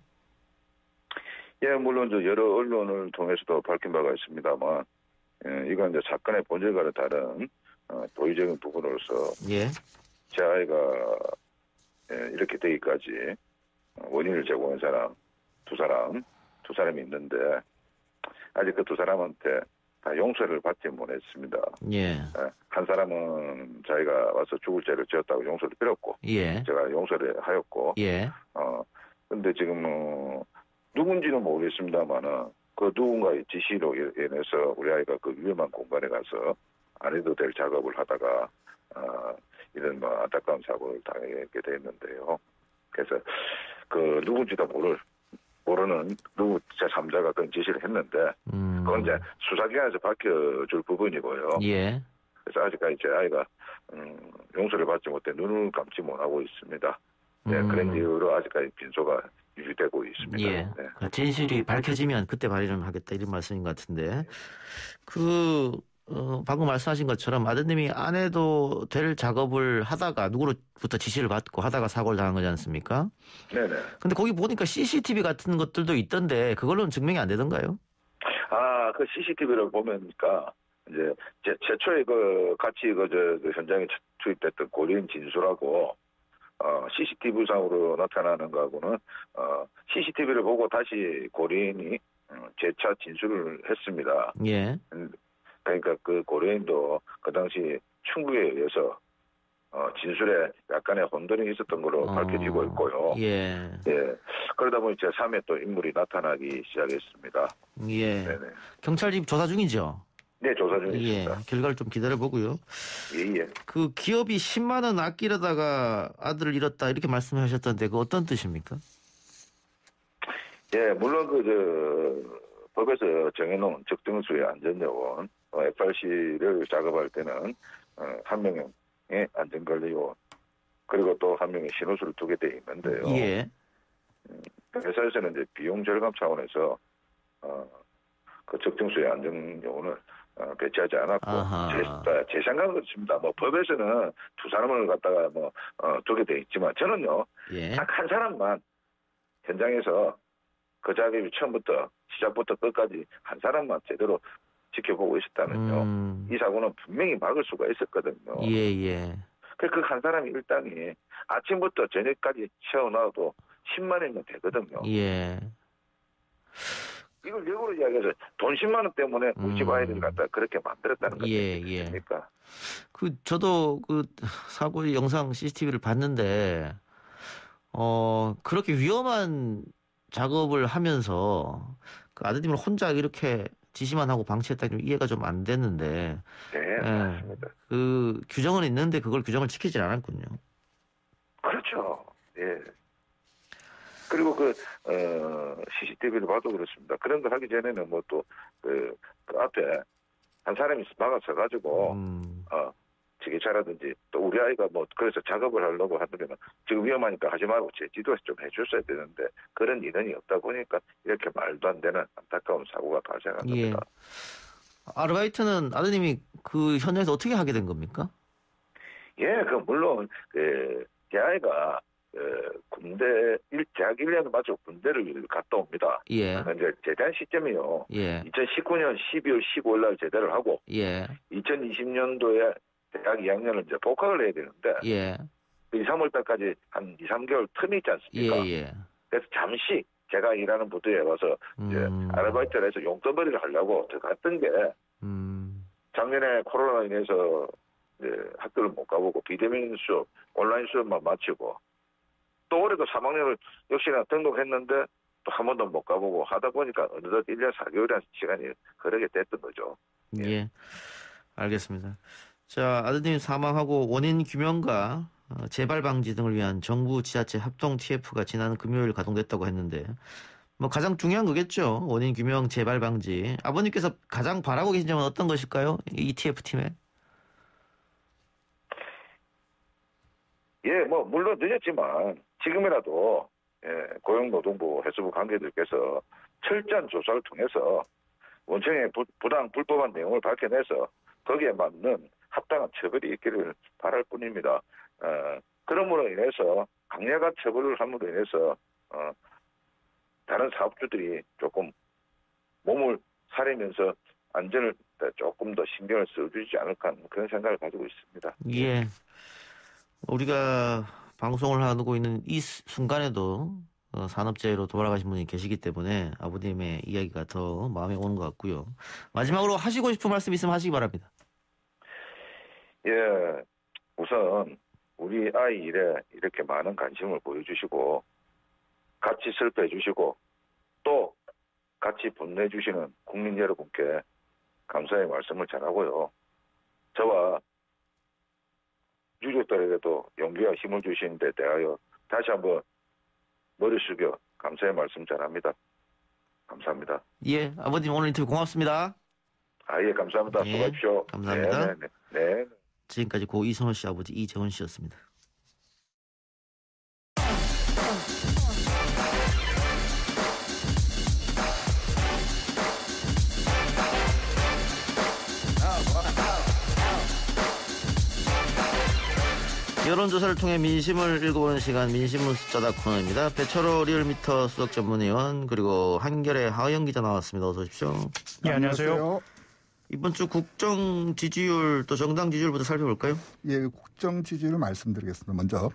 예, 물론 저 여러 언론을 통해서도 밝힌 바가 있습니다만, 이건 이제 사건의 본질과는 다른 도의적인 부분으로서 예. 제 아이가 이렇게 되기까지 원인을 제공한 사람 두 사람이 있는데 아직 그 두 사람한테 다 용서를 받지 못했습니다. 예. 한 사람은 자기가 와서 죽을 죄를 지었다고 용서를 빌었고, 예. 제가 용서를 하였고, 예. 근데 지금 누군지는 모르겠습니다만은 그 누군가의 지시로 인해서 우리 아이가 그 위험한 공간에 가서 안 해도 될 작업을 하다가 이런 안타까운 사고를 당하게 됐는데요. 그래서 그 누군지도 모르는 누구 제3자가 그런 지시를 했는데 그건 이제 수사기관에서 밝혀줄 부분이고요. 예. 그래서 아직까지 제 아이가 용서를 받지 못해 눈을 감지 못하고 있습니다. 네, 그런 이유로 아직까지 빈소가 유지되고 있습니다. 예. 네. 진실이 밝혀지면 그때 발의를 하겠다 이런 말씀인 것 같은데 방금 말씀하신 것처럼 아드님이 안 해도 될 작업을 하다가 누구로부터 지시를 받고 하다가 사고를 당한 거지 않습니까? 네네. 근데 거기 보니까 CCTV 같은 것들도 있던데 그걸로는 증명이 안 되던가요? 그 CCTV를 보면니까 이제 최초에 같이 현장에 투입됐던 고리인 진술하고 CCTV 상으로 나타나는 거하고는 CCTV를 보고 다시 고리인이 재차 진술을 했습니다. 예. 그러니까 그 고려인도 그 당시 충고에 의해서 진술에 약간의 혼돈이 있었던 걸로 밝혀지고 있고요. 예. 예. 그러다 보니 제3의 또 인물이 나타나기 시작했습니다. 예. 네네. 경찰 지금 조사 중이죠? 네, 조사 중에 예. 있습니다. 결과를 좀 기다려보고요. 예. 그 기업이 10만 원 아끼려다가 아들을 잃었다 이렇게 말씀하셨던데 그 어떤 뜻입니까? 예, 물론 법에서 정해놓은 적정수의 안전요원 FRC를 작업할 때는 한 명의 안전관리요원 그리고 또 한 명의 신호수를 두게 돼 있는데요. 예. 회사에서는 이제 비용 절감 차원에서 그 적정수의 안전요원을 배치하지 않았고 제 생각은 그렇습니다. 법에서는 두 사람을 갖다가 두게 돼 있지만 저는요 예. 딱 한 사람만 현장에서 그 작업이 처음부터 시작부터 끝까지 한 사람만 제대로 지켜보고 있었다면요. 이 사고는 분명히 막을 수가 있었거든요. 예. 그 한 사람이 일당이 아침부터 저녁까지 채워놔도 10만 원이면 되거든요. 예. 이걸 역으로 이야기해서 돈 10만 원 때문에 우리 집 아이들을 갖다 그렇게 만들었다는 거죠. 예. 그러니까. 저도 그 사고 영상 CCTV를 봤는데 그렇게 위험한 작업을 하면서 그 아드님을 혼자 이렇게 지시만 하고 방치했다니 좀 이해가 좀 안 됐는데. 네, 맞습니다. 그 규정은 있는데 그걸 규정을 지키질 않았군요. 그렇죠. 예. 그리고 CCTV를 봐도 그렇습니다. 그런 거 하기 전에는 그 앞에 한 사람이 막아서가지고, 지게차라든지 또 우리 아이가 그래서 작업을 하려고 하면 지금 위험하니까 하지 말고 제지도에서 좀 해줬어야 되는데 그런 인원이 없다 보니까 이렇게 말도 안 되는 안타까운 사고가 발생한 겁니다. 아르바이트는 아드님이 그 현장에서 어떻게 하게 된 겁니까? 예, 물론 제 아이가 대학 1년을 마치고 군대를 갔다 옵니다. 예. 이제 제대한 시점이요. 예. 2019년 12월 15일 날 제대를 하고, 예. 2020년도에 대학 2학년을 이제 복학을 해야 되는데, 예. 2, 3월 달까지 한 2, 3개월 텀이 있지 않습니까? 예. 그래서 잠시 제가 일하는 부두에 와서 이제 아르바이트를 해서 용돈벌이를 하려고 들어갔던 게, 작년에 코로나로 인해서 이제 학교를 못 가보고 비대면 수업, 온라인 수업만 마치고, 또 올해도 3학년을 역시나 등록했는데 또 한 번도 못 가보고 하다 보니까 어느덧 1년 4개월이라는 시간이 흐르게 됐던 거죠. 예. 알겠습니다. 자, 아드님 사망하고 원인 규명과 재발 방지 등을 위한 정부 지자체 합동 TF가 지난 금요일 가동됐다고 했는데 가장 중요한 거겠죠. 원인 규명, 재발 방지. 아버님께서 가장 바라고 계신 점은 어떤 것일까요? 이 TF 팀에? 예, 물론 늦었지만 지금이라도 고용노동부 해수부 관계들께서 철저한 조사를 통해서 원청의 부당 불법한 내용을 밝혀내서 거기에 맞는 합당한 처벌이 있기를 바랄 뿐입니다. 그러므로 인해서 강력한 처벌을 함으로 인해서 다른 사업주들이 조금 몸을 사리면서 안전을 조금 더 신경을 써주지 않을까 하는 그런 생각을 가지고 있습니다. 예. 우리가 방송을 하고 있는 이 순간에도 산업재해로 돌아가신 분이 계시기 때문에 아버님의 이야기가 더 마음에 오는 것 같고요. 마지막으로 하시고 싶은 말씀 있으면 하시기 바랍니다. 예, 우선 우리 아이 일에 이렇게 많은 관심을 보여주시고 같이 슬퍼해 주시고 또 같이 분노해 주시는 국민 여러분께 감사의 말씀을 전하고요. 저와 유족들에게도 용기와 힘을 주신 데 대하여 다시 한번 머리 숙여 감사의 말씀 전합니다. 감사합니다. 예, 아버님 오늘 인터뷰 고맙습니다. 예, 감사합니다. 예, 수고하십시오. 감사합니다. 네. 지금까지 고 이선호 씨 아버지 이재원 씨였습니다. 여론조사를 통해 민심을 읽어보는 시간 민심은 숫자다 코너입니다. 배철호 리얼미터 수석 전문위원 그리고 한결의 하영 기자 나왔습니다. 어서 오십시오. 예, 안녕하세요. 이번 주 국정 지지율 또 정당 지지율부터 살펴볼까요? 예, 국정 지지율 말씀드리겠습니다. 먼저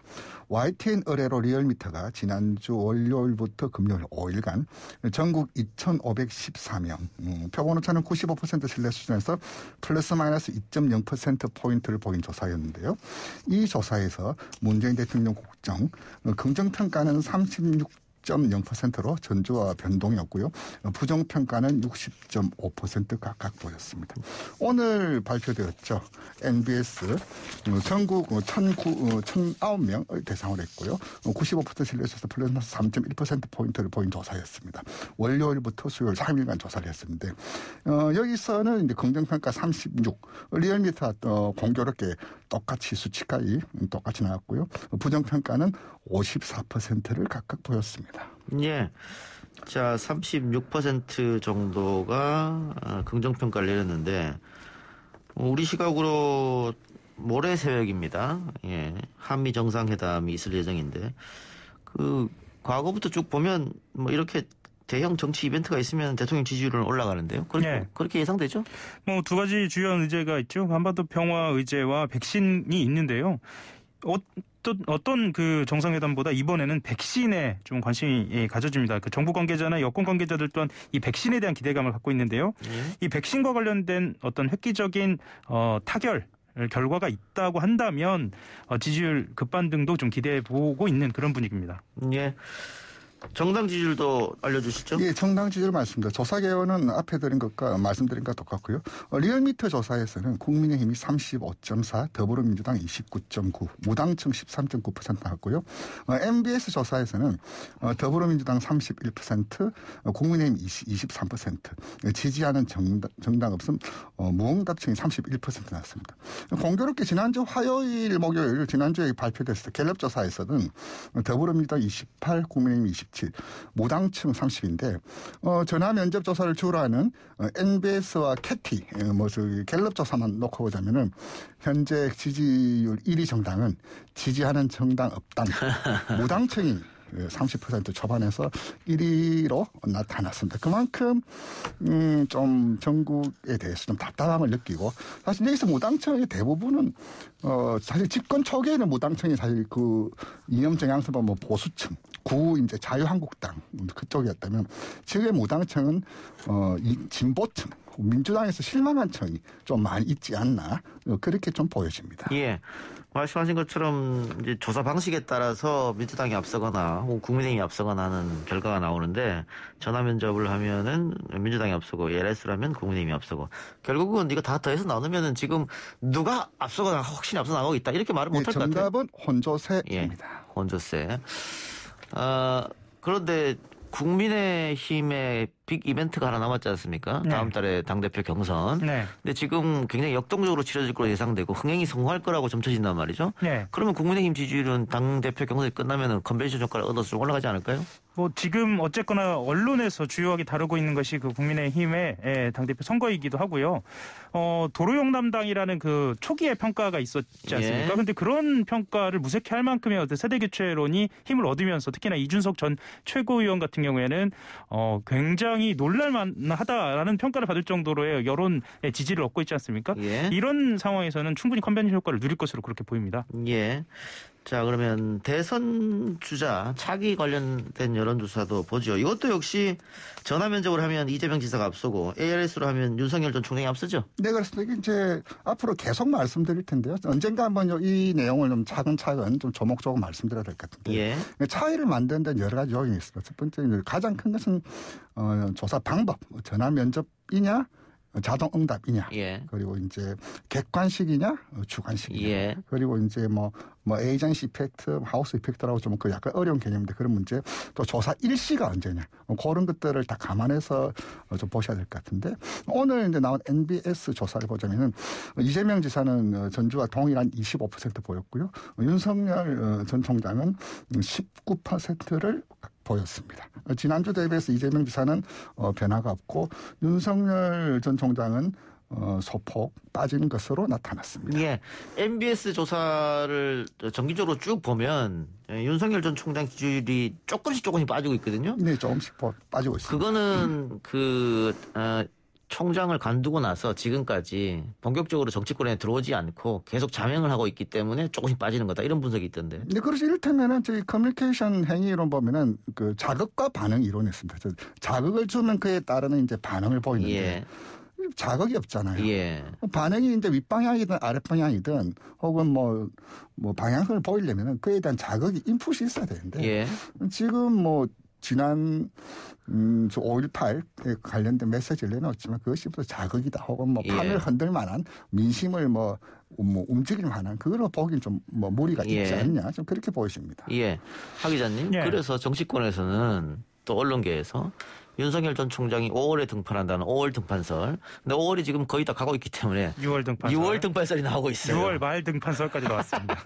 YTN 의뢰로 리얼미터가 지난주 월요일부터 금요일 5일간 전국 2,514명, 표본오차는 95% 신뢰 수준에서 플러스 마이너스 2.0%포인트를 보인 조사였는데요. 이 조사에서 문재인 대통령 국정 긍정평가는 36.0%로 전주와 변동이었고요. 부정평가는 60.5% 각각 보였습니다. 오늘 발표되었죠. NBS 전국 1,009명을 대상으로 했고요. 95% 신뢰수에서 플러스 3.1%포인트를 보인 조사였습니다. 월요일부터 수요일 3일간 조사를 했었는데 여기서는 이제 긍정평가 36, 리얼미터 공교롭게 똑같이 수치까지 똑같이 나왔고요. 부정평가는 54%를 각각 보였습니다. 예. 자, 36% 정도가 긍정평가를 내렸는데, 우리 시각으로 모레 새벽입니다. 예. 한미 정상회담이 있을 예정인데, 과거부터 쭉 보면, 이렇게 대형 정치 이벤트가 있으면 대통령 지지율은 올라가는데요. 그렇게 예상되죠? 두 가지 주요한 의제가 있죠. 한반도 평화 의제와 백신이 있는데요. 어떤 그 정상회담보다 이번에는 백신에 좀 관심이 가져집니다. 그 정부 관계자나 여권 관계자들 또한 이 백신에 대한 기대감을 갖고 있는데요. 이 백신과 관련된 어떤 획기적인 타결 결과가 있다고 한다면 지지율 급반등도 좀 기대해 보고 있는 그런 분위기입니다. 예. 정당 지지율도 알려주시죠? 예, 정당 지지율 말씀드립니다. 조사 개요는 앞에 드린 것과 말씀드린 것과 똑같고요. 리얼미터 조사에서는 국민의힘이 35.4, 더불어민주당 29.9, 무당층 13.9% 나왔고요. MBS 조사에서는 더불어민주당 31%, 국민의힘 23%, 지지하는 정당 없음 무응답층이 31% 나왔습니다. 공교롭게 지난주 화요일, 목요일 지난주에 발표됐을 때 갤럽 조사에서는 더불어민주당 28, 국민의힘 27, 무당층 30인데 전화 면접 조사를 주로 하는 NBS와 캐티 갤럽 조사만 놓고 보자면은 현재 지지율 1위 정당은 지지하는 정당 없당 무당층이 30% 초반에서 1위로 나타났습니다. 그만큼 좀 전국에 대해서 좀 답답함을 느끼고 사실 여기서 무당층의 대부분은 사실 집권 초기에는 무당층이 사실 그 이념 정향서가 보수층 이제 자유한국당 그쪽이었다면 지금의 무당층은 진보층 민주당에서 실망한 층이 좀 많이 있지 않나 그렇게 좀 보여집니다. 예. 말씀하신 것처럼 이제 조사 방식에 따라서 민주당이 앞서거나 혹은 국민의힘이 앞서거나 하는 결과가 나오는데 전화 면접을 하면은 민주당이 앞서고 LS라면 국민의힘이 앞서고 결국은 이거 다 더해서 나누면은 지금 누가 앞서거나 확실히 앞서 나가고 있다 이렇게 말을 못할 것 같아요. 정답은 혼조세입니다. 예, 혼조세. 그런데 국민의힘의 빅 이벤트가 하나 남았지 않습니까? 네. 다음 달에 당대표 경선. 네. 근데 지금 굉장히 역동적으로 치러질 거로 예상되고 흥행이 성공할 거라고 점쳐진단 말이죠. 네. 그러면 국민의힘 지지율은 당대표 경선이 끝나면 컨벤션 효과를 얻어서 좀 올라가지 않을까요? 지금 어쨌거나 언론에서 주요하게 다루고 있는 것이 그 국민의힘의 당대표 선거이기도 하고요. 도로용남당이라는 그 초기의 평가가 있었지 않습니까? 그런데 그런 평가를 무색해할 만큼의 어떤 세대교체론이 힘을 얻으면서 특히나 이준석 전 최고위원 같은 경우에는 굉장히 놀랄만하다라는 평가를 받을 정도로의 여론의 지지를 얻고 있지 않습니까? 예. 이런 상황에서는 충분히 컨벤션 효과를 누릴 것으로 그렇게 보입니다. 예. 자, 그러면 대선 주자 차기 관련된 여론조사도 보죠. 이것도 역시 전화 면접으로 하면 이재명 지사가 앞서고 ARS로 하면 윤석열 전 총장이 앞서죠. 네, 그렇습니다. 이게 이제 앞으로 계속 말씀드릴 텐데요. 언젠가 한번 이 내용을 좀 차근차근 좀 조목조목 말씀드려야 될 것 같은데. 예. 차이를 만드는 데는 여러 가지 요인이 있습니다. 첫 번째, 가장 큰 것은 조사 방법, 전화 면접이냐, 자동 응답이냐, 예. 그리고 이제 객관식이냐, 주관식이냐, 예. 그리고 이제 뭐 에이전시 이펙트, 하우스 이펙트라고 좀 그 약간 어려운 개념인데 그런 문제, 또 조사 일시가 언제냐, 그런 것들을 다 감안해서 좀 보셔야 될 것 같은데, 오늘 이제 나온 NBS 조사를 보자면은 이재명 지사는 전주와 동일한 25% 보였고요, 윤석열 전 총장은 19%를 보였습니다. 지난주 대비해서 이재명 지사는 변화가 없고 윤석열 전 총장은 소폭 빠진 것으로 나타났습니다. 예. MBS 조사를 정기적으로 쭉 보면 윤석열 전 총장 지지율이 조금씩 빠지고 있거든요. 네, 조금씩 빠지고 있습니다. 그거는 총장을 관두고 나서 지금까지 본격적으로 정치권에 들어오지 않고 계속 자명을 하고 있기 때문에 조금씩 빠지는 거다. 이런 분석이 있던데. 네, 그래서 이를테면은 저희 커뮤니케이션 행위 이론 보면은 그 자극과 반응 이론이 있습니다. 자극을 주면 그에 따르는 이제 반응을 보이는데. 예. 자극이 없잖아요. 예. 반응이 이제 윗방향이든 아랫방향이든 혹은 뭐 방향성을 보이려면은 그에 대한 자극이 인풋이 있어야 되는데. 예. 지금 지난 5.18에 관련된 메시지를 내놓았지만 그것이 자극이다 혹은 판을 흔들 만한 민심을 움직일 만한 그걸로 보기엔 좀 무리가 있지 않냐 좀 그렇게 보이십니다. 예. 하 기자님. 예. 그래서 정치권에서는 또 언론계에서 윤석열 전 총장이 5월에 등판한다는 5월 등판설. 근데 5월이 지금 거의 다 가고 있기 때문에 6월 등판설. 6월 등판설이 나오고 있어요. 6월 말 등판설까지 나왔습니다.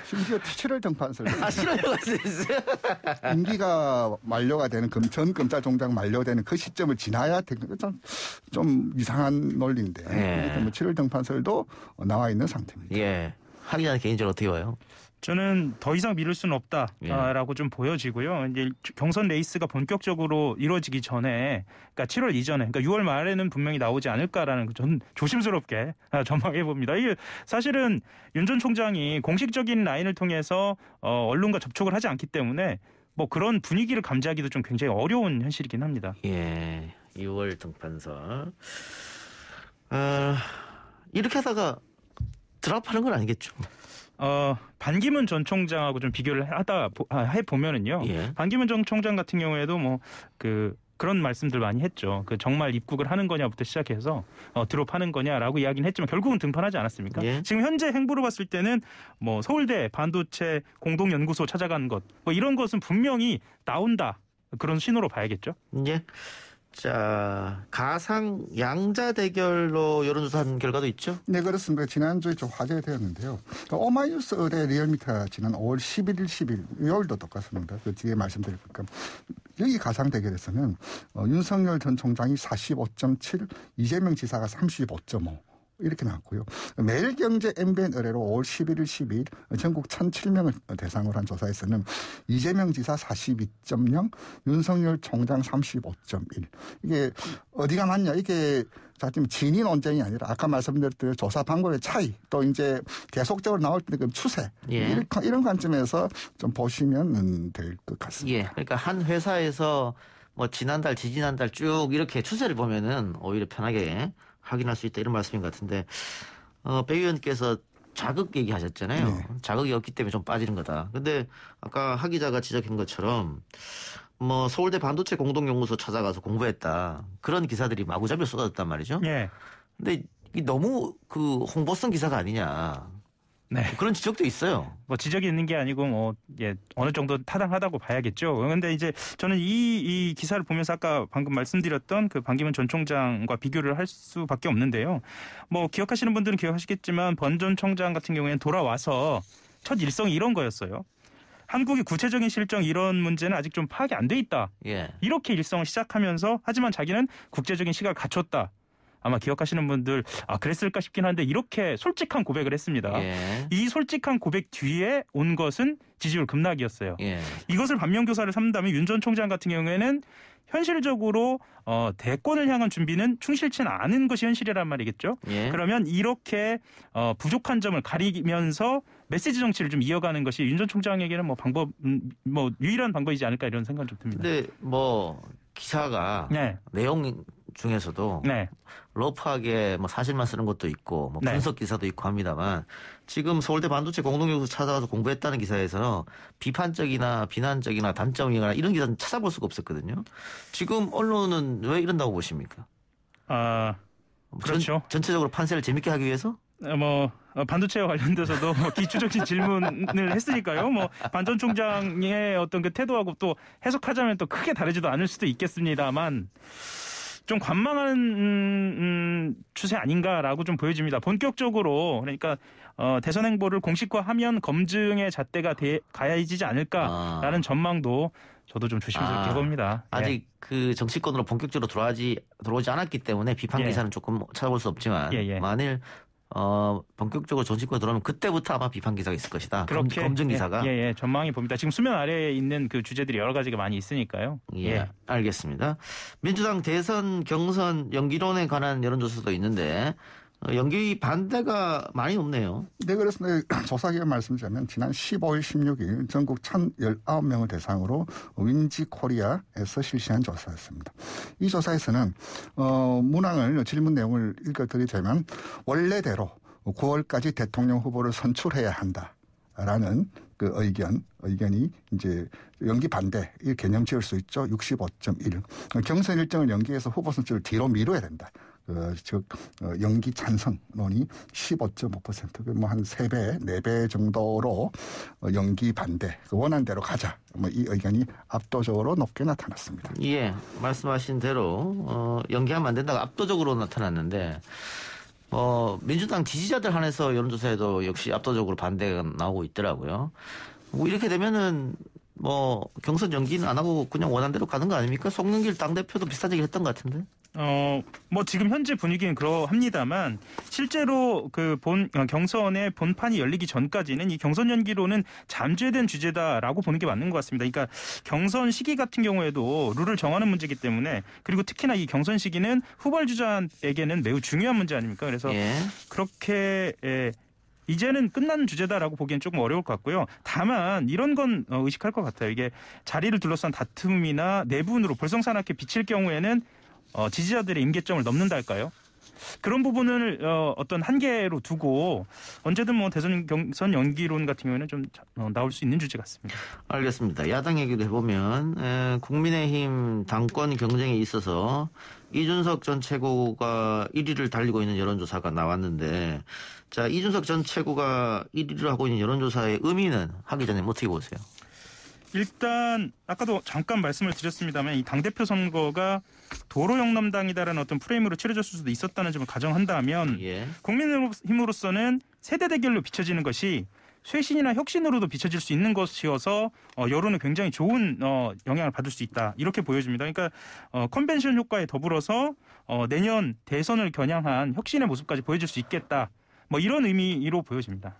심지어 7월 등판설. 7월에 갔을 때 임기가 만료가 되는 전 검찰총장 만료되는 그 시점을 지나야 되는 좀 이상한 논리인데. 예. 7월 등판설도 나와 있는 상태입니다. 예. 하 기자는 개인적으로 어떻게 봐요? 저는 더 이상 미룰 수는 없다라고 좀 보여지고요. 이제 경선 레이스가 본격적으로 이루어지기 전에, 그러니까 7월 이전에, 그러니까 6월 말에는 분명히 나오지 않을까라는 저는 조심스럽게 전망해 봅니다. 이게 사실은 윤 전 총장이 공식적인 라인을 통해서 언론과 접촉을 하지 않기 때문에 그런 분위기를 감지하기도 좀 굉장히 어려운 현실이긴 합니다. 예, 6월 등판설. 이렇게 하다가 드랍하는 건 아니겠죠? 반기문 전 총장하고 좀 비교를 해보면은요. 예. 반기문 전 총장 같은 경우에도 그런 말씀들 많이 했죠. 정말 입국을 하는 거냐부터 시작해서 드롭하는 거냐라고 이야기는 했지만 결국은 등판하지 않았습니까? 예. 지금 현재 행보로 봤을 때는 서울대 반도체 공동연구소 찾아간 것 이런 것은 분명히 나온다. 그런 신호로 봐야겠죠. 예. 자, 가상 양자 대결로 여론조사한 결과도 있죠? 네, 그렇습니다. 지난주에 좀 화제가 되었는데요. 오마이뉴스 의뢰 리얼미터가 지난 5월 11일, 10일, 6월도 똑같습니다. 그 뒤에 말씀드릴 겁니다. 여기 가상 대결에서는 윤석열 전 총장이 45.7, 이재명 지사가 35.5. 이렇게 나왔고요. 매일경제 MBN 의뢰로 5월 11일, 12일 전국 1,007명을 대상으로 한 조사에서는 이재명 지사 42.0, 윤석열 총장 35.1. 이게 어디가 맞냐? 이게 지금 진위 논쟁이 아니라 아까 말씀드렸던 조사 방법의 차이 또 이제 계속적으로 나올 때 그 추세 이런 관점에서 좀 보시면 될 것 같습니다. 예. 그러니까 한 회사에서 지난달, 지지난달 쭉 이렇게 추세를 보면은 오히려 편하게 확인할 수 있다 이런 말씀인 것 같은데 배 의원께서 자극 얘기하셨잖아요. 네. 자극이 없기 때문에 좀 빠지는 거다. 근데 아까 하 기자가 지적한 것처럼 서울대 반도체 공동연구소 찾아가서 공부했다. 그런 기사들이 마구잡이로 쏟아졌단 말이죠. 예. 근데 이게 너무 홍보성 기사가 아니냐. 네. 그런 지적도 있어요. 지적이 있는 게 아니고 어느 정도 타당하다고 봐야겠죠. 그런데 이제 저는 이 기사를 보면서 아까 방금 말씀드렸던 그 반기문 전 총장과 비교를 할 수밖에 없는데요. 기억하시는 분들은 기억하시겠지만 번 전 총장 같은 경우에는 돌아와서 첫 일성이 이런 거였어요. 한국의 구체적인 실정 이런 문제는 아직 좀 파악이 안 돼 있다. 예. 이렇게 일성을 시작하면서 하지만 자기는 국제적인 시각을 갖췄다. 아마 기억하시는 분들 그랬을까 싶긴 한데 이렇게 솔직한 고백을 했습니다. 예. 이 솔직한 고백 뒤에 온 것은 지지율 급락이었어요. 예. 이것을 반면교사를 삼는다면 윤 전 총장 같은 경우에는 현실적으로 대권을 향한 준비는 충실치는 않은 것이 현실이란 말이겠죠. 예. 그러면 이렇게 부족한 점을 가리면서 메시지 정치를 좀 이어가는 것이 윤 전 총장에게는 뭐 유일한 방법이지 않을까 이런 생각 좀 듭니다. 근데 뭐 기사가 네. 내용 중에서도 네. 러프하게 뭐 사실만 쓰는 것도 있고 뭐 네. 분석 기사도 있고 합니다만 지금 서울대 반도체 공동연구소 찾아가서 공부했다는 기사에서 비판적이나 비난적이나 단점이나 이런 기사는 찾아볼 수가 없었거든요. 지금 언론은 왜 이런다고 보십니까? 그렇죠. 전체적으로 판세를 재밌게 하기 위해서? 반도체와 관련돼서도 기초적인 질문을 했으니까요. 반 전 총장의 어떤 그 태도하고 또 해석하자면 또 크게 다르지도 않을 수도 있겠습니다만 좀 관망하는 추세 아닌가라고 좀 보여집니다. 본격적으로 그러니까 대선 행보를 공식화하면 검증의 잣대가 가야지지 않을까라는 전망도 저도 좀 조심스럽게 봅니다. 아직 그 정치권으로 본격적으로 들어오지 않았기 때문에 비판 기사는 조금 찾아볼 수 없지만 만일 본격적으로 정치권에 들어오면 그때부터 아마 비판 기사가 있을 것이다. 그렇게 검증 기사가. 전망이 봅니다. 지금 수면 아래에 있는 그 주제들이 여러 가지가 많이 있으니까요. 알겠습니다. 민주당 대선 경선 연기론에 관한 여론조사도 있는데 연기 반대가 많이 높네요. 네, 그래서 조사기간 말씀드리면 지난 15일, 16일 전국 1,019명을 대상으로 윈지코리아에서 실시한 조사였습니다. 이 조사에서는 문항을 질문 내용을 읽어드리자면 원래대로 9월까지 대통령 후보를 선출해야 한다라는 그 의견이 이제 연기 반대 이 개념 지을 수 있죠. 65.1. 경선 일정을 연기해서 후보 선출을 뒤로 미뤄야 된다. 즉 연기 찬성론이 15.5%, 뭐 한 3배, 4배 정도로 연기 반대, 원안대로 가자. 이 의견이 압도적으로 높게 나타났습니다. 예, 말씀하신 대로 연기하면 안 된다고 압도적으로 나타났는데 민주당 지지자들 한해서 여론조사에도 역시 압도적으로 반대가 나오고 있더라고요. 이렇게 되면은 경선 연기는 안 하고 그냥 원안대로 가는 거 아닙니까? 송영길 당대표도 비슷한 얘기 했던 것 같은데. 지금 현재 분위기는 그러합니다만 실제로 경선의 본판이 열리기 전까지는 이 경선 연기로는 잠재된 주제다라고 보는 게 맞는 것 같습니다. 그러니까 경선 시기 같은 경우에도 룰을 정하는 문제이기 때문에 그리고 특히나 이 경선 시기는 후보주자에게는 매우 중요한 문제 아닙니까? 그래서 그렇게 이제는 끝난 주제다라고 보기엔 조금 어려울 것 같고요. 다만 이런 건 의식할 것 같아요. 이게 자리를 둘러싼 다툼이나 내분으로 볼썽사납게 비칠 경우에는 지지자들의 임계점을 넘는다 할까요? 그런 부분을 어떤 한계로 두고 언제든 대선 경선 연기론 같은 경우에는 좀 나올 수 있는 주제 같습니다. 알겠습니다. 야당 얘기도 해보면 국민의힘 당권 경쟁에 있어서 이준석 전 최고가 1위를 달리고 있는 여론조사가 나왔는데 자 이준석 전 최고가 1위를 하고 있는 여론조사의 의미는 하기 전에 어떻게 보세요? 일단 아까도 잠깐 말씀을 드렸습니다만 이 당대표 선거가 도로영남당이다라는 어떤 프레임으로 치러졌을 수도 있었다는 점을 가정한다면 국민의힘으로서는 세대 대결로 비춰지는 것이 쇄신이나 혁신으로도 비춰질 수 있는 것이어서 여론에 굉장히 좋은 영향을 받을 수 있다. 이렇게 보여집니다. 그러니까 컨벤션 효과에 더불어서 내년 대선을 겨냥한 혁신의 모습까지 보여줄 수 있겠다. 이런 의미로 보여집니다.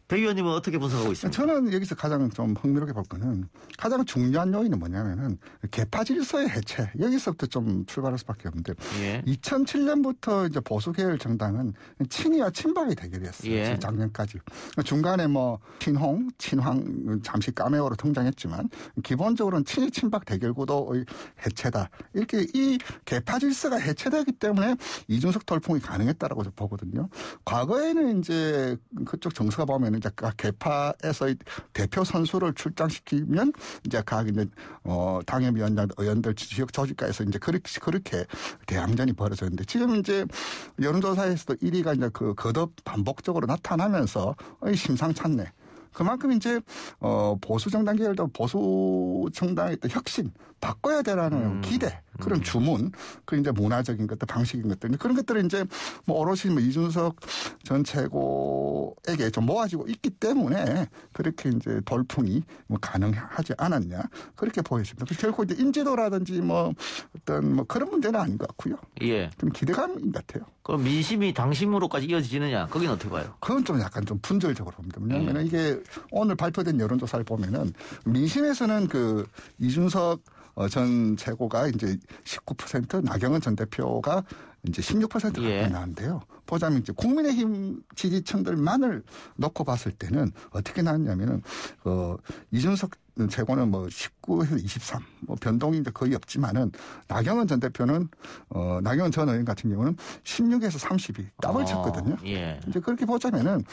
배 의원님은 어떻게 분석하고 있습니까? 저는 여기서 가장 좀 흥미롭게 볼 거는 가장 중요한 요인은 뭐냐면은 계파 질서의 해체. 여기서부터 좀 출발할 수밖에 없는데 2007년부터 이제 보수 계열 정당은 친이와 친박의 대결이었어요. 작년까지. 중간에 친홍, 친황 잠시 까메오로 등장했지만 기본적으로는 친이 친박 대결 구도의 해체다. 이렇게 이 계파 질서가 해체되기 때문에 이준석 돌풍이 가능했다라고 보거든요. 과거에는 이제 그쪽 정서가 보면 이제 각 계파에서의 대표 선수를 출장시키면 이제 각 이제 당협위원장, 의원들 지역 조직가에서 이제 그렇게 대항전이 벌어졌는데 지금 이제 여론조사에서도 1위가 이제 거듭 반복적으로 나타나면서 심상찮네. 그만큼 이제 보수 정당 계열도 보수 정당의 또 혁신 바꿔야 되라는 기대 그런 주문 그 이제 문화적인 것들 방식인 것들 그런 것들을 이제 오롯이 이준석 전 최고에게 좀 모아지고 있기 때문에 그렇게 이제 돌풍이 가능하지 않았냐 그렇게 보여집니다. 결코 이제 인지도라든지 어떤 그런 문제는 아닌 것 같고요. 좀 기대감인 것 같아요. 그럼 민심이 당심으로까지 이어지느냐? 거긴 어떻게 봐요? 그건 좀 약간 좀 분절적으로 봅니다. 왜냐하면 이게 오늘 발표된 여론조사를 보면은 민심에서는 이준석 전 최고가 이제 19%, 나경원 전 대표가 이제 16% 예. 가까이 나왔는데요. 보자면 이제 국민의힘 지지층들만을 놓고 봤을 때는 어떻게 나왔냐면은 이준석 최고는 뭐 19에서 23, 뭐 변동이 이제 거의 없지만은 나경원 전 대표는 나경원 전 의원 같은 경우는 16에서 30이 더블 쳤거든요. 예. 이제 그렇게 보자면은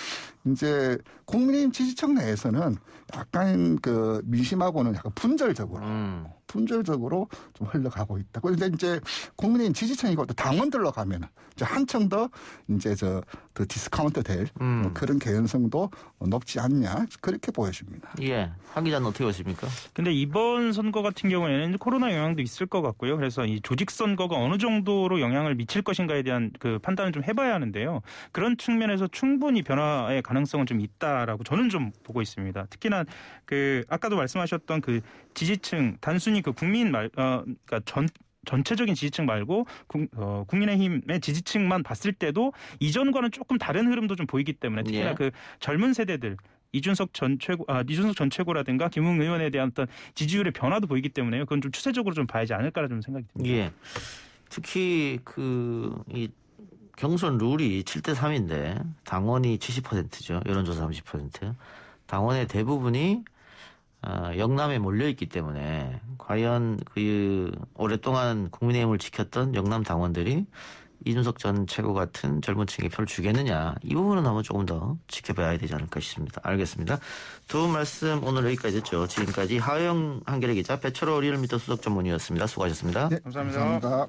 이제 국민의힘 지지층 내에서는 약간 그 민심하고는 약간 분절적으로 좀 흘러가고 있다. 그런데 이제 국민의힘 지지층이고 또 당원들로 가면은 이제 한층 더 이제 더 디스카운트 될 그런 개연성도 높지 않냐 그렇게 보여집니다. 예. 한 기자는 어떻게 보십니까? 근데 이번 선거 같은 경우에는 코로나 영향도 있을 것 같고요. 그래서 이 조직 선거가 어느 정도로 영향을 미칠 것인가에 대한 그 판단을 좀 해봐야 하는데요. 그런 측면에서 충분히 변화의 가능성은 좀 있다라고 저는 좀 보고 있습니다. 특히나 그 아까도 말씀하셨던 그 지지층 단순히 그 그러니까 전체적인 지지층 말고 국민의힘의 지지층만 봤을 때도 이전과는 조금 다른 흐름도 좀 보이기 때문에 특히나 예. 그 젊은 세대들 이준석 전 최고라든가 김웅 의원에 대한 어떤 지지율의 변화도 보이기 때문에요. 그건 좀 추세적으로 좀 봐야지 않을까라 좀 생각이 듭니다. 예. 특히 이 경선 룰이 7대 3인데 당원이 70%죠. 여론조사 30%. 당원의 대부분이 영남에 몰려있기 때문에 과연 오랫동안 국민의힘을 지켰던 영남 당원들이 이준석 전 최고 같은 젊은 층에 표를 주겠느냐. 이 부분은 한번 조금 더 지켜봐야 되지 않을까 싶습니다. 알겠습니다. 두 분 말씀 오늘 여기까지 했죠. 지금까지 하영 한겨레 기자 배철호 리얼미터 수석 전문위였습니다. 수고하셨습니다. 네, 감사합니다.